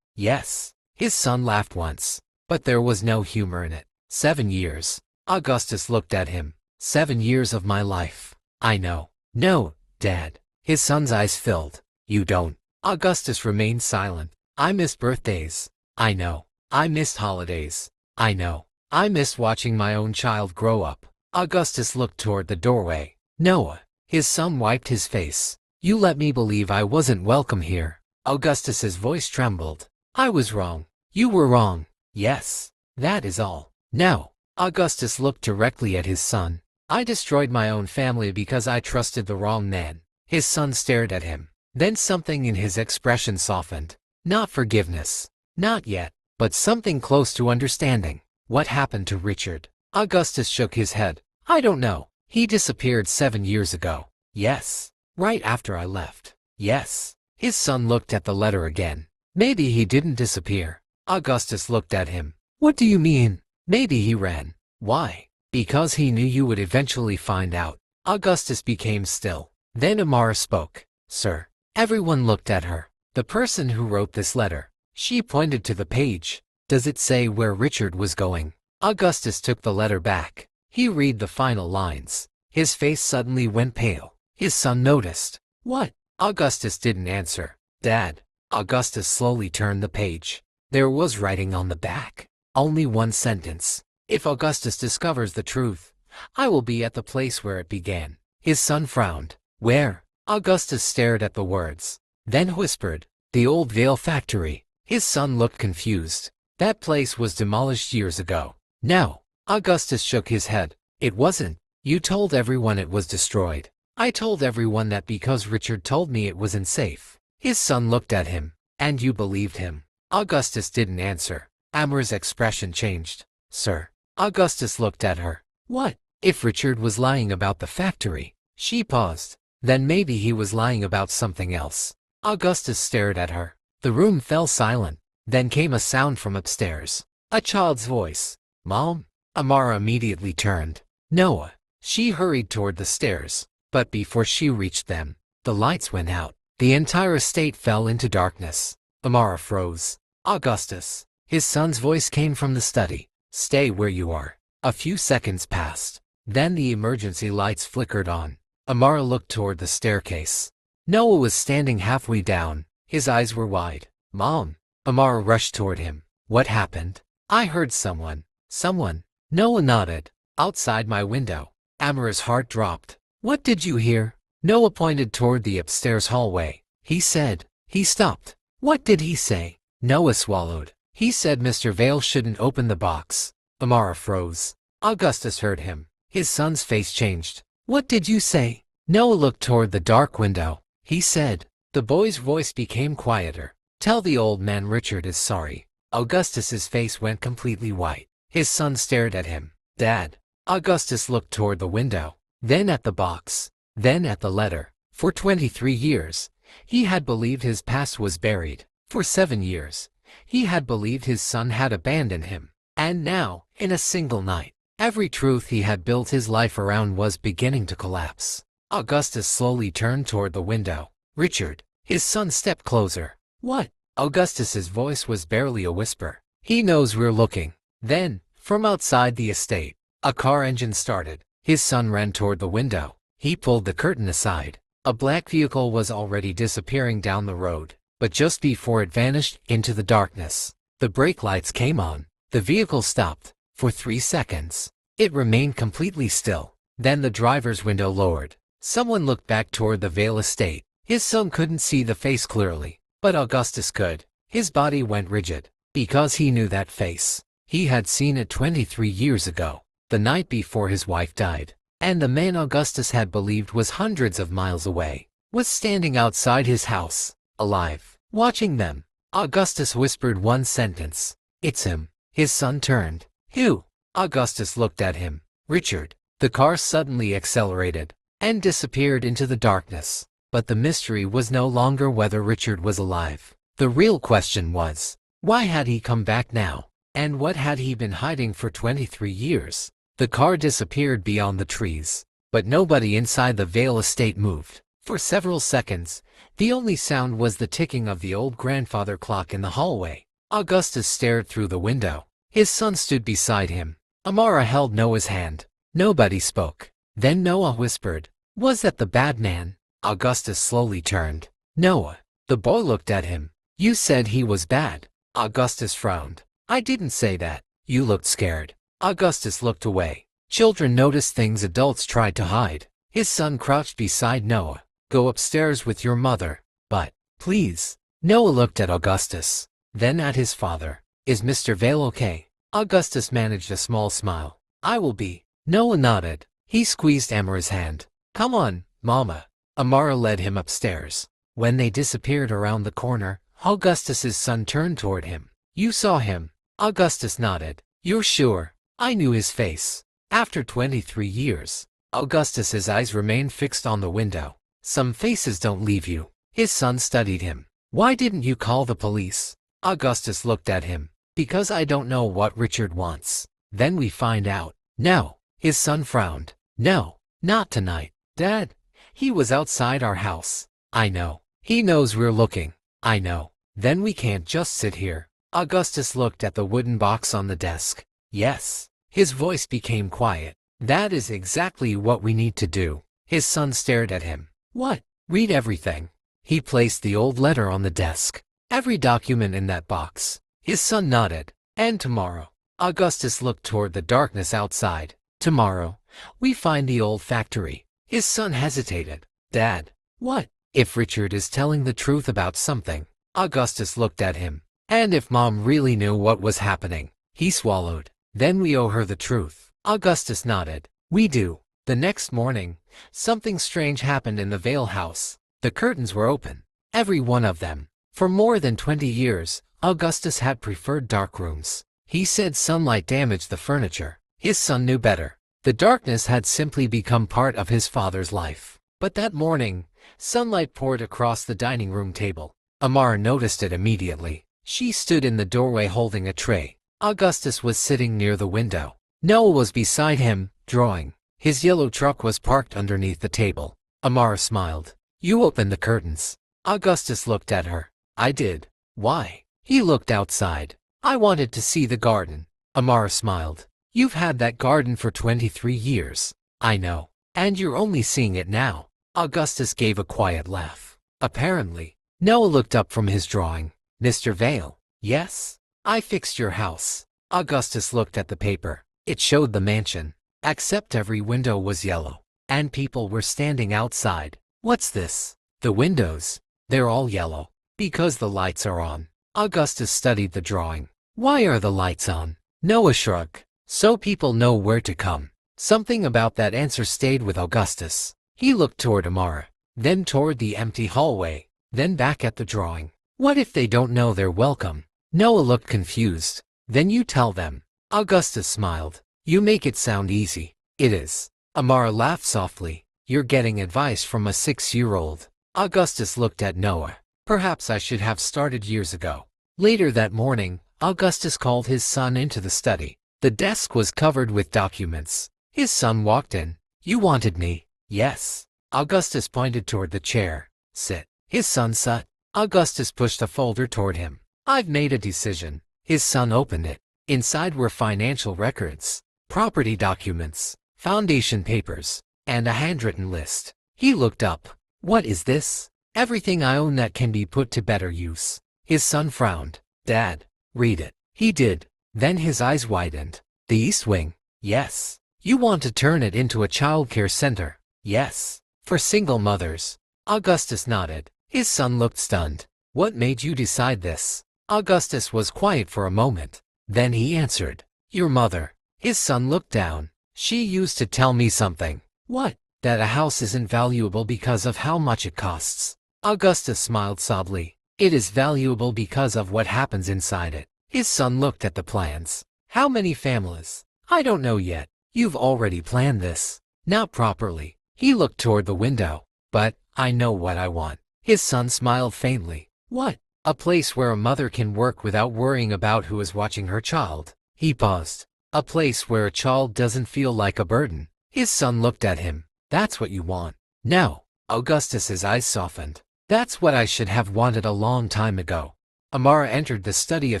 Yes. His son laughed once. But there was no humor in it. 7 years. Augustus looked at him. 7 years of my life. I know. No, Dad. His son's eyes filled. You don't. Augustus remained silent. I miss birthdays. I know. I missed holidays. I know. I missed watching my own child grow up. Augustus looked toward the doorway. Noah. His son wiped his face. You let me believe I wasn't welcome here. Augustus's voice trembled. I was wrong. You were wrong. Yes. That is all. No. Augustus looked directly at his son. I destroyed my own family because I trusted the wrong man. His son stared at him. Then something in his expression softened. Not forgiveness. Not yet, but something close to understanding. What happened to Richard? Augustus shook his head. I don't know. He disappeared 7 years ago. Yes. Right after I left. Yes. His son looked at the letter again. Maybe he didn't disappear. Augustus looked at him. What do you mean? Maybe he ran. Why? Because he knew you would eventually find out. Augustus became still. Then Amara spoke. Sir. Everyone looked at her. The person who wrote this letter. She pointed to the page. Does it say where Richard was going? Augustus took the letter back. He read the final lines. His face suddenly went pale. His son noticed. What? Augustus didn't answer. Dad. Augustus slowly turned the page. There was writing on the back. Only one sentence. If Augustus discovers the truth, I will be at the place where it began. His son frowned. Where? Augustus stared at the words. Then whispered. The old veil factory. His son looked confused. That place was demolished years ago. No. Augustus shook his head. It wasn't. You told everyone it was destroyed. I told everyone that because Richard told me it wasn't safe. His son looked at him. And you believed him. Augustus didn't answer. Amara's expression changed. Sir. Augustus looked at her. What? If Richard was lying about the factory. She paused. Then maybe he was lying about something else. Augustus stared at her. The room fell silent. Then came a sound from upstairs. A child's voice. Mom? Amara immediately turned. Noah. She hurried toward the stairs. But before she reached them, the lights went out. The entire estate fell into darkness. Amara froze. Augustus. His son's voice came from the study. Stay where you are. A few seconds passed. Then the emergency lights flickered on. Amara looked toward the staircase. Noah was standing halfway down. His eyes were wide. Mom. Amara rushed toward him. What happened? I heard someone. Someone. Noah nodded. Outside my window. Amara's heart dropped. What did you hear? Noah pointed toward the upstairs hallway. He said. He stopped. What did he say? Noah swallowed. He said Mr. Vale shouldn't open the box. Amara froze. Augustus heard him. His son's face changed. What did you say? Noah looked toward the dark window. He said. The boy's voice became quieter. Tell the old man Richard is sorry. Augustus's face went completely white. His son stared at him. Dad. Augustus looked toward the window. Then at the box. Then at the letter. For 23 years, he had believed his past was buried. For 7 years, he had believed his son had abandoned him. And now, in a single night, every truth he had built his life around was beginning to collapse. Augustus slowly turned toward the window. Richard. His son stepped closer. What? Augustus's voice was barely a whisper. He knows we're looking. Then, from outside the estate, a car engine started. His son ran toward the window. He pulled the curtain aside. A black vehicle was already disappearing down the road, but just before it vanished into the darkness, the brake lights came on. The vehicle stopped. For 3 seconds, it remained completely still. Then the driver's window lowered. Someone looked back toward the Vale estate. His son couldn't see the face clearly, but Augustus could. His body went rigid, because he knew that face. He had seen it 23 years ago, the night before his wife died. And the man Augustus had believed was hundreds of miles away, was standing outside his house, alive, watching them. Augustus whispered one sentence. It's him. His son turned. Who? Augustus looked at him. Richard. The car suddenly accelerated and disappeared into the darkness. But the mystery was no longer whether Richard was alive. The real question was, why had he come back now? And what had he been hiding for 23 years? The car disappeared beyond the trees, but nobody inside the Vale estate moved. For several seconds, the only sound was the ticking of the old grandfather clock in the hallway. Augustus stared through the window. His son stood beside him. Amara held Noah's hand. Nobody spoke. Then Noah whispered, Was that the bad man? Augustus slowly turned. Noah. The boy looked at him. You said he was bad. Augustus frowned. I didn't say that. You looked scared. Augustus looked away. Children noticed things adults tried to hide. His son crouched beside Noah. Go upstairs with your mother. But, please. Noah looked at Augustus. Then at his father. Is Mr. Vale okay? Augustus managed a small smile. I will be. Noah nodded. He squeezed Amara's hand. Come on, Mama. Amara led him upstairs. When they disappeared around the corner, Augustus's son turned toward him. "You saw him?" Augustus nodded. "You're sure?" "I knew his face." After 23 years, Augustus's eyes remained fixed on the window. "Some faces don't leave you." His son studied him. "Why didn't you call the police?" Augustus looked at him. "Because I don't know what Richard wants. Then we find out." "No." His son frowned. "No, not tonight, Dad. He was outside our house." "I know. He knows we're looking." "I know. Then we can't just sit here." Augustus looked at the wooden box on the desk. "Yes." His voice became quiet. "That is exactly what we need to do." His son stared at him. "What?" "Read everything." He placed the old letter on the desk. "Every document in that box." His son nodded. "And tomorrow." Augustus looked toward the darkness outside. "Tomorrow, we find the old factory." His son hesitated. "Dad." "What?" "If Richard is telling the truth about something." Augustus looked at him. "And if Mom really knew what was happening." He swallowed. "Then we owe her the truth." Augustus nodded. "We do." The next morning, something strange happened in the Vale house. The curtains were open. Every one of them. For more than 20 years, Augustus had preferred dark rooms. He said sunlight damaged the furniture. His son knew better. The darkness had simply become part of his father's life. But that morning, sunlight poured across the dining room table. Amara noticed it immediately. She stood in the doorway holding a tray. Augustus was sitting near the window. Noah was beside him, drawing. His yellow truck was parked underneath the table. Amara smiled. "You opened the curtains." Augustus looked at her. "I did." "Why?" He looked outside. "I wanted to see the garden." Amara smiled. "You've had that garden for 23 years. I know. And you're only seeing it now." Augustus gave a quiet laugh. "Apparently." Noah looked up from his drawing. "Mr. Vale?" "Yes." "I fixed your house." Augustus looked at the paper. It showed the mansion. Except every window was yellow. And people were standing outside. "What's this?" "The windows. They're all yellow. Because the lights are on." Augustus studied the drawing. "Why are the lights on?" Noah shrugged. "So people know where to come." Something about that answer stayed with Augustus. He looked toward Amara, then toward the empty hallway, then back at the drawing. "What if they don't know they're welcome?" Noah looked confused. "Then you tell them." Augustus smiled. "You make it sound easy." "It is." Amara laughed softly. "You're getting advice from a 6-year-old. Augustus looked at Noah. "Perhaps I should have started years ago." Later that morning, Augustus called his son into the study. The desk was covered with documents. His son walked in. "You wanted me?" "Yes." Augustus pointed toward the chair. "Sit." His son sat. Augustus pushed a folder toward him. "I've made a decision." His son opened it. Inside were financial records, property documents, foundation papers, and a handwritten list. He looked up. "What is this?" "Everything I own that can be put to better use." His son frowned. "Dad, read it." He did. Then his eyes widened. "The East Wing?" "Yes." "You want to turn it into a childcare center?" "Yes." "For single mothers?" Augustus nodded. His son looked stunned. "What made you decide this?" Augustus was quiet for a moment. Then he answered. "Your mother." His son looked down. "She used to tell me something." "What?" "That a house isn't valuable because of how much it costs." Augustus smiled softly. "It is valuable because of what happens inside it." His son looked at the plans. "How many families?" "I don't know yet." "You've already planned this." "Not properly." He looked toward the window. "But I know what I want." His son smiled faintly. "What?" "A place where a mother can work without worrying about who is watching her child." He paused. "A place where a child doesn't feel like a burden." His son looked at him. "That's what you want." "No." Augustus's eyes softened. "That's what I should have wanted a long time ago." Amara entered the study a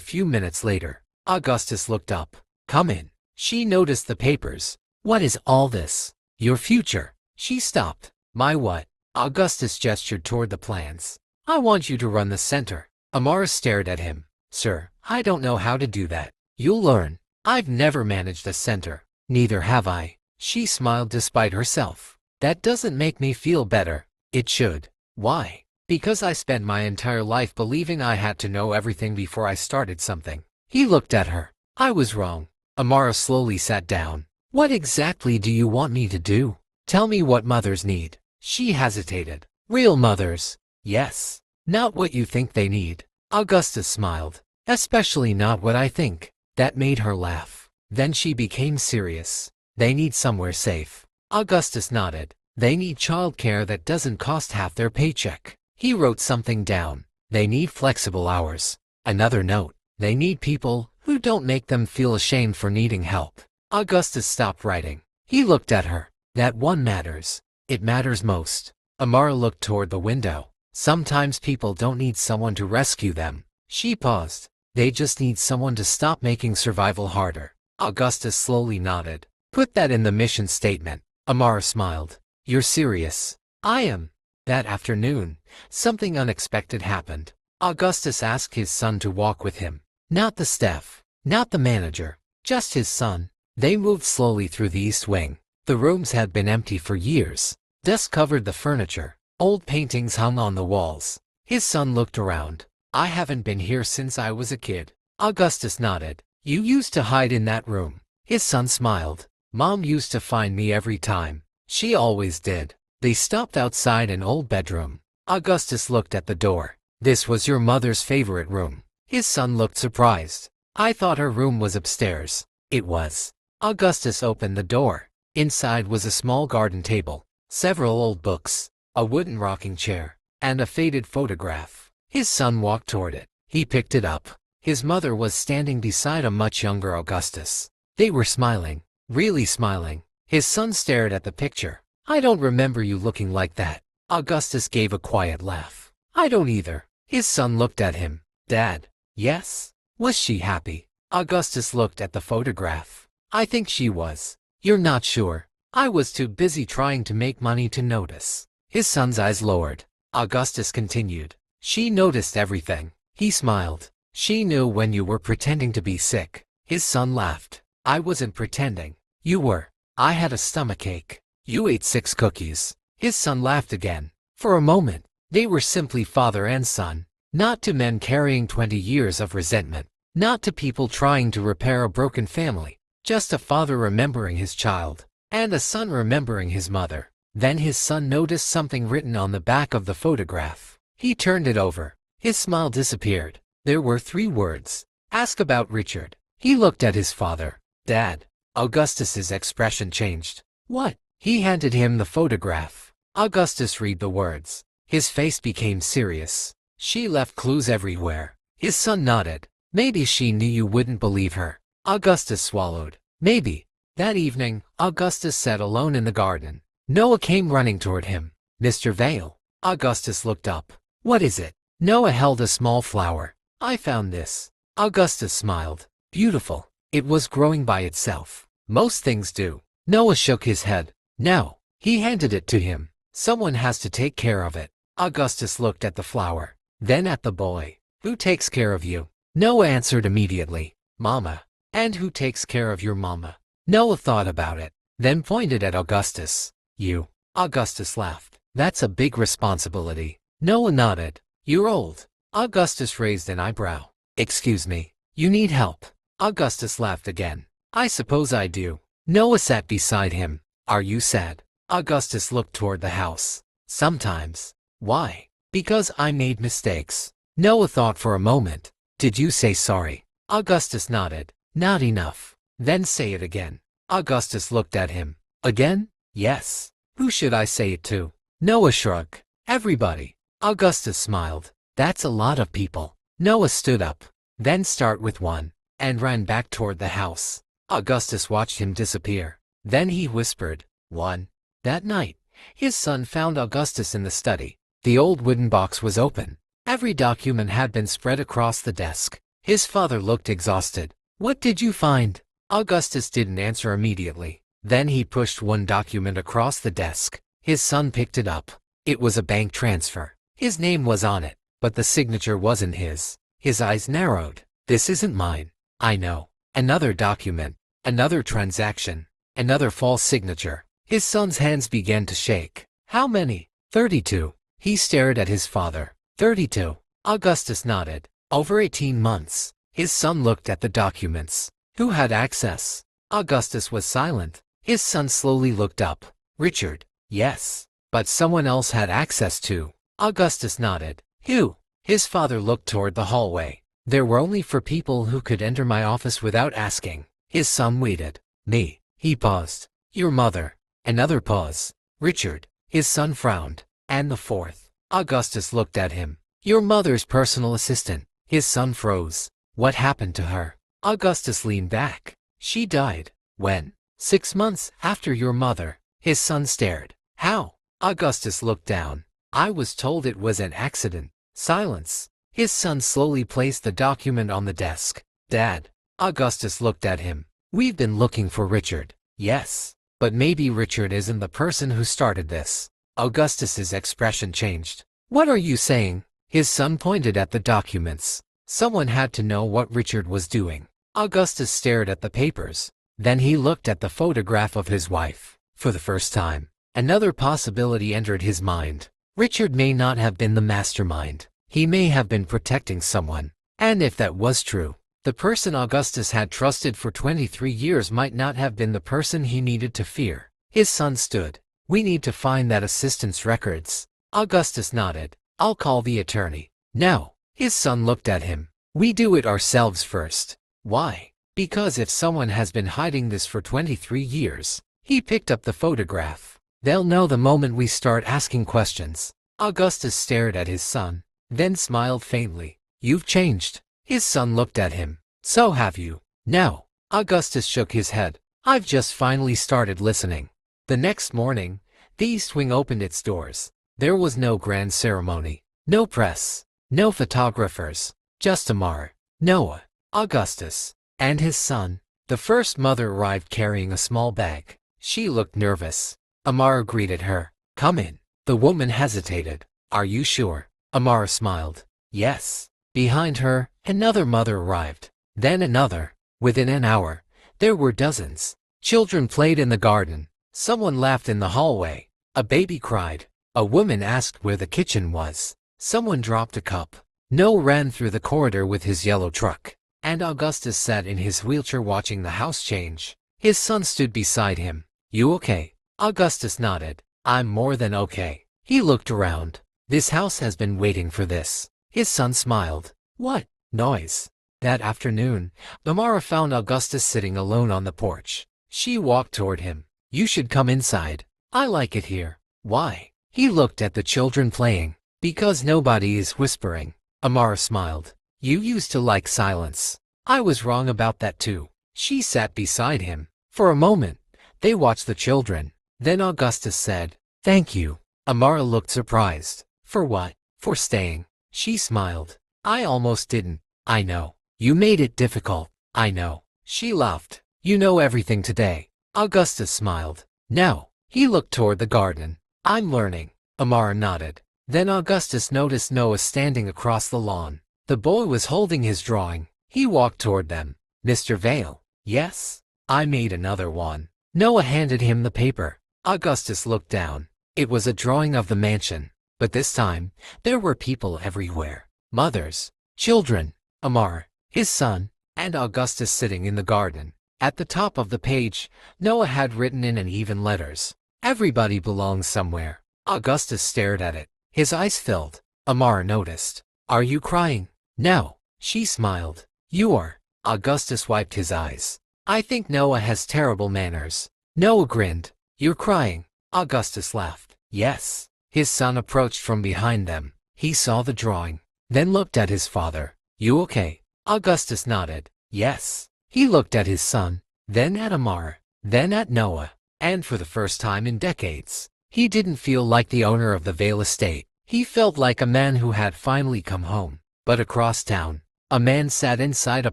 few minutes later. Augustus looked up. "Come in." She noticed the papers. "What is all this?" "Your future." She stopped. "My what?" Augustus gestured toward the plans. "I want you to run the center." Amara stared at him. "Sir, I don't know how to do that." "You'll learn." "I've never managed a center." "Neither have I." She smiled despite herself. "That doesn't make me feel better." "It should." "Why?" "Because I spent my entire life believing I had to know everything before I started something." He looked at her. "I was wrong." Amara slowly sat down. "What exactly do you want me to do?" "Tell me what mothers need." She hesitated. "Real mothers." Yes. Not what you think they need. Augustus smiled. Especially not what I think. That made her laugh. Then she became serious. They need somewhere safe. Augustus nodded. They need childcare that doesn't cost half their paycheck. He wrote something down. They need flexible hours. Another note. They need people who don't make them feel ashamed for needing help. Augustus stopped writing. He looked at her. That one matters. It matters most. Amara looked toward the window. Sometimes people don't need someone to rescue them. She paused. They just need someone to stop making survival harder. Augustus slowly nodded. Put that in the mission statement. Amara smiled. You're serious? I am. That afternoon, something unexpected happened. Augustus asked his son to walk with him. Not the staff, not the manager, just his son. They moved slowly through the east wing. The rooms had been empty for years. Dust covered the furniture. Old paintings hung on the walls. His son looked around. I haven't been here since I was a kid. Augustus nodded. You used to hide in that room. His son smiled. Mom used to find me every time. She always did. They stopped outside an old bedroom. Augustus looked at the door. This was your mother's favorite room. His son looked surprised. I thought her room was upstairs. It was. Augustus opened the door. Inside was a small garden table, several old books, a wooden rocking chair, and a faded photograph. His son walked toward it. He picked it up. His mother was standing beside a much younger Augustus. They were smiling, really smiling. His son stared at the picture. I don't remember you looking like that. Augustus gave a quiet laugh. I don't either. His son looked at him. Dad. Yes? Was she happy? Augustus looked at the photograph. I think she was. You're not sure? I was too busy trying to make money to notice. His son's eyes lowered. Augustus continued. She noticed everything. He smiled. She knew when you were pretending to be sick. His son laughed. I wasn't pretending. You were. I had a stomachache. You ate 6 cookies. His son laughed again. For a moment, they were simply father and son. Not to men carrying 20 years of resentment. Not to people trying to repair a broken family. Just a father remembering his child. And a son remembering his mother. Then his son noticed something written on the back of the photograph. He turned it over. His smile disappeared. There were 3 words. Ask about Richard. He looked at his father. Dad. Augustus's expression changed. What? He handed him the photograph. Augustus read the words. His face became serious. She left clues everywhere. His son nodded. Maybe she knew you wouldn't believe her. Augustus swallowed. Maybe. That evening, Augustus sat alone in the garden. Noah came running toward him. Mr. Vale. Augustus looked up. What is it? Noah held a small flower. I found this. Augustus smiled. Beautiful. It was growing by itself. Most things do. Noah shook his head. No. He handed it to him. Someone has to take care of it. Augustus looked at the flower. Then at the boy. Who takes care of you? Noah answered immediately. Mama. And who takes care of your mama? Noah thought about it. Then pointed at Augustus. You. Augustus laughed. That's a big responsibility. Noah nodded. You're old. Augustus raised an eyebrow. Excuse me. You need help. Augustus laughed again. I suppose I do. Noah sat beside him. Are you sad? Augustus looked toward the house. Sometimes. Why? Because I made mistakes. Noah thought for a moment. Did you say sorry? Augustus nodded. Not enough. Then say it again. Augustus looked at him. Again? Yes. Who should I say it to? Noah shrugged. Everybody. Augustus smiled. That's a lot of people. Noah stood up. Then start with 1. And ran back toward the house. Augustus watched him disappear. Then he whispered. 1. That night, his son found Augustus in the study. The old wooden box was open. Every document had been spread across the desk. His father looked exhausted. What did you find? Augustus didn't answer immediately. Then he pushed one document across the desk. His son picked it up. It was a bank transfer. His name was on it, but the signature wasn't his. His eyes narrowed. This isn't mine. I know. Another document. Another transaction. Another false signature. His son's hands began to shake. How many? 32. He stared at his father. 32. Augustus nodded. Over 18 months. His son looked at the documents. Who had access? Augustus was silent. His son slowly looked up. Richard. Yes. But someone else had access too. Augustus nodded. Who? His father looked toward the hallway. There were only 4 people who could enter my office without asking. His son waited. Me. He paused. Your mother. Another pause. Richard. His son frowned. And the 4th. Augustus looked at him. Your mother's personal assistant. His son froze. What happened to her? Augustus leaned back. She died. When? 6 months after your mother. His son stared. How? Augustus looked down. I was told it was an accident. Silence. His son slowly placed the document on the desk. Dad. Augustus looked at him. We've been looking for Richard. Yes. But maybe Richard isn't the person who started this. Augustus's expression changed. What are you saying? His son pointed at the documents. Someone had to know what Richard was doing. Augustus stared at the papers. Then he looked at the photograph of his wife. For the first time, another possibility entered his mind. Richard may not have been the mastermind. He may have been protecting someone. And if that was true, the person Augustus had trusted for 23 years might not have been the person he needed to fear. His son stood. We need to find that assistant's records. Augustus nodded. I'll call the attorney. No. His son looked at him. We do it ourselves first. Why? Because if someone has been hiding this for 23 years, he picked up the photograph. They'll know the moment we start asking questions. Augustus stared at his son, then smiled faintly. You've changed. His son looked at him. So have you. No. Augustus shook his head. I've just finally started listening. The next morning, the East Wing opened its doors. There was no grand ceremony, no press, no photographers, just Amara, Noah, Augustus, and his son. The first mother arrived carrying a small bag. She looked nervous. Amara greeted her. Come in. The woman hesitated. Are you sure? Amara smiled. Yes. Behind her, another mother arrived. Then another. Within an hour, there were dozens. Children played in the garden. Someone laughed in the hallway. A baby cried. A woman asked where the kitchen was. Someone dropped a cup. Noah ran through the corridor with his yellow truck. And Augustus sat in his wheelchair watching the house change. His son stood beside him. You okay? Augustus nodded. I'm more than okay. He looked around. This house has been waiting for this. His son smiled. What noise? That afternoon, Amara found Augustus sitting alone on the porch. She walked toward him. You should come inside. I like it here. Why? He looked at the children playing. Because nobody is whispering. Amara smiled. You used to like silence. I was wrong about that too. She sat beside him. For a moment, they watched the children. Then Augustus said, Thank you. Amara looked surprised. For what? For staying. She smiled. I almost didn't. I know. You made it difficult. I know. She laughed. You know everything today. Augustus smiled. No. He looked toward the garden. I'm learning. Amara nodded. Then Augustus noticed Noah standing across the lawn. The boy was holding his drawing. He walked toward them. Mr. Vale. Yes? I made another one. Noah handed him the paper. Augustus looked down. It was a drawing of the mansion. But this time, there were people everywhere. Mothers, children, Amara, his son, and Augustus sitting in the garden. At the top of the page, Noah had written in even letters. Everybody belongs somewhere. Augustus stared at it. His eyes filled. Amara noticed. Are you crying? No. She smiled. You are. Augustus wiped his eyes. I think Noah has terrible manners. Noah grinned. You're crying. Augustus laughed. Yes. His son approached from behind them. He saw the drawing, then looked at his father. You okay? Augustus nodded. Yes. He looked at his son, then at Amara, then at Noah. And for the first time in decades, he didn't feel like the owner of the Vale estate. He felt like a man who had finally come home. But across town, a man sat inside a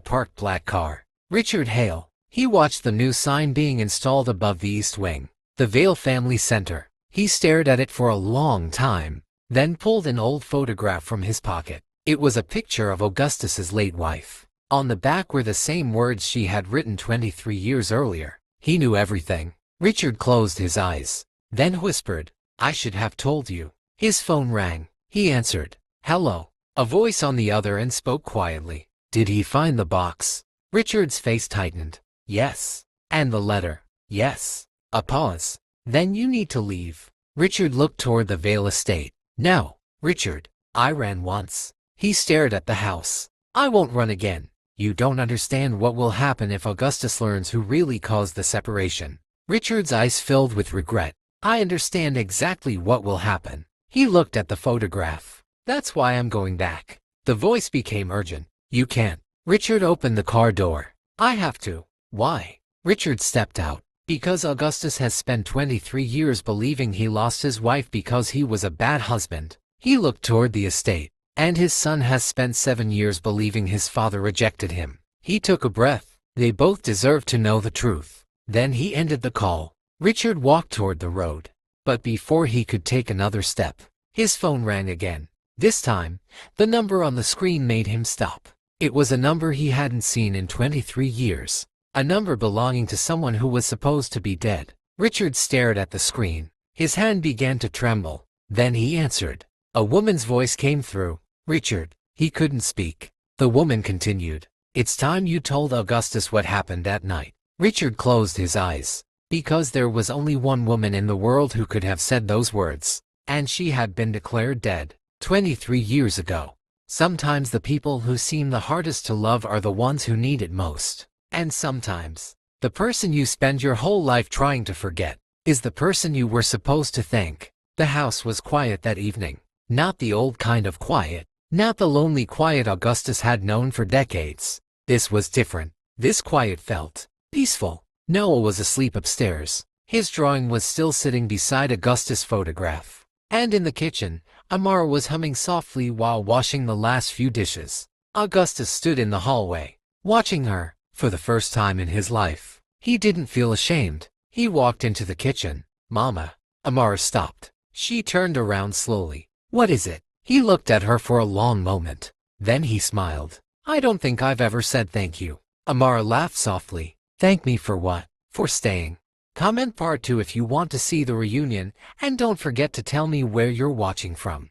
parked black car. Richard Hale. He watched the new sign being installed above the East Wing, the Vale Family Center. He stared at it for a long time, then pulled an old photograph from his pocket. It was a picture of Augustus's late wife. On the back were the same words she had written 23 years earlier. He knew everything. Richard closed his eyes, then whispered, I should have told you. His phone rang. He answered. Hello. A voice on the other end spoke quietly. Did he find the box? Richard's face tightened. Yes. And the letter? Yes. A pause. Then you need to leave. Richard looked toward the Vale estate. No. Richard, I ran once. He stared at the house. I won't run again. You don't understand what will happen if Augustus learns who really caused the separation. Richard's eyes filled with regret. I understand exactly what will happen. He looked at the photograph. That's why I'm going back. The voice became urgent. You can't. Richard opened the car door. I have to. Why? Richard stepped out. Because Augustus has spent 23 years believing he lost his wife because he was a bad husband. He looked toward the estate. And his son has spent 7 years believing his father rejected him. He took a breath. They both deserve to know the truth. Then he ended the call. Richard walked toward the road. But before he could take another step, his phone rang again. This time, the number on the screen made him stop. It was a number he hadn't seen in 23 years. A number belonging to someone who was supposed to be dead. Richard stared at the screen. His hand began to tremble. Then he answered. A woman's voice came through. Richard. He couldn't speak. The woman continued. It's time you told Augustus what happened that night. Richard closed his eyes. Because there was only one woman in the world who could have said those words. And she had been declared dead 23 years ago. Sometimes the people who seem the hardest to love are the ones who need it most. And sometimes, the person you spend your whole life trying to forget is the person you were supposed to thank. The house was quiet that evening. Not the old kind of quiet. Not the lonely quiet Augustus had known for decades. This was different. This quiet felt peaceful. Noah was asleep upstairs. His drawing was still sitting beside Augustus' photograph. And in the kitchen, Amara was humming softly while washing the last few dishes. Augustus stood in the hallway, watching her. For the first time in his life, he didn't feel ashamed. He walked into the kitchen. Mama. Amara stopped. She turned around slowly. What is it? He looked at her for a long moment. Then he smiled. I don't think I've ever said thank you. Amara laughed softly. Thank me for what? For staying. Comment part 2 if you want to see the reunion, and don't forget to tell me where you're watching from.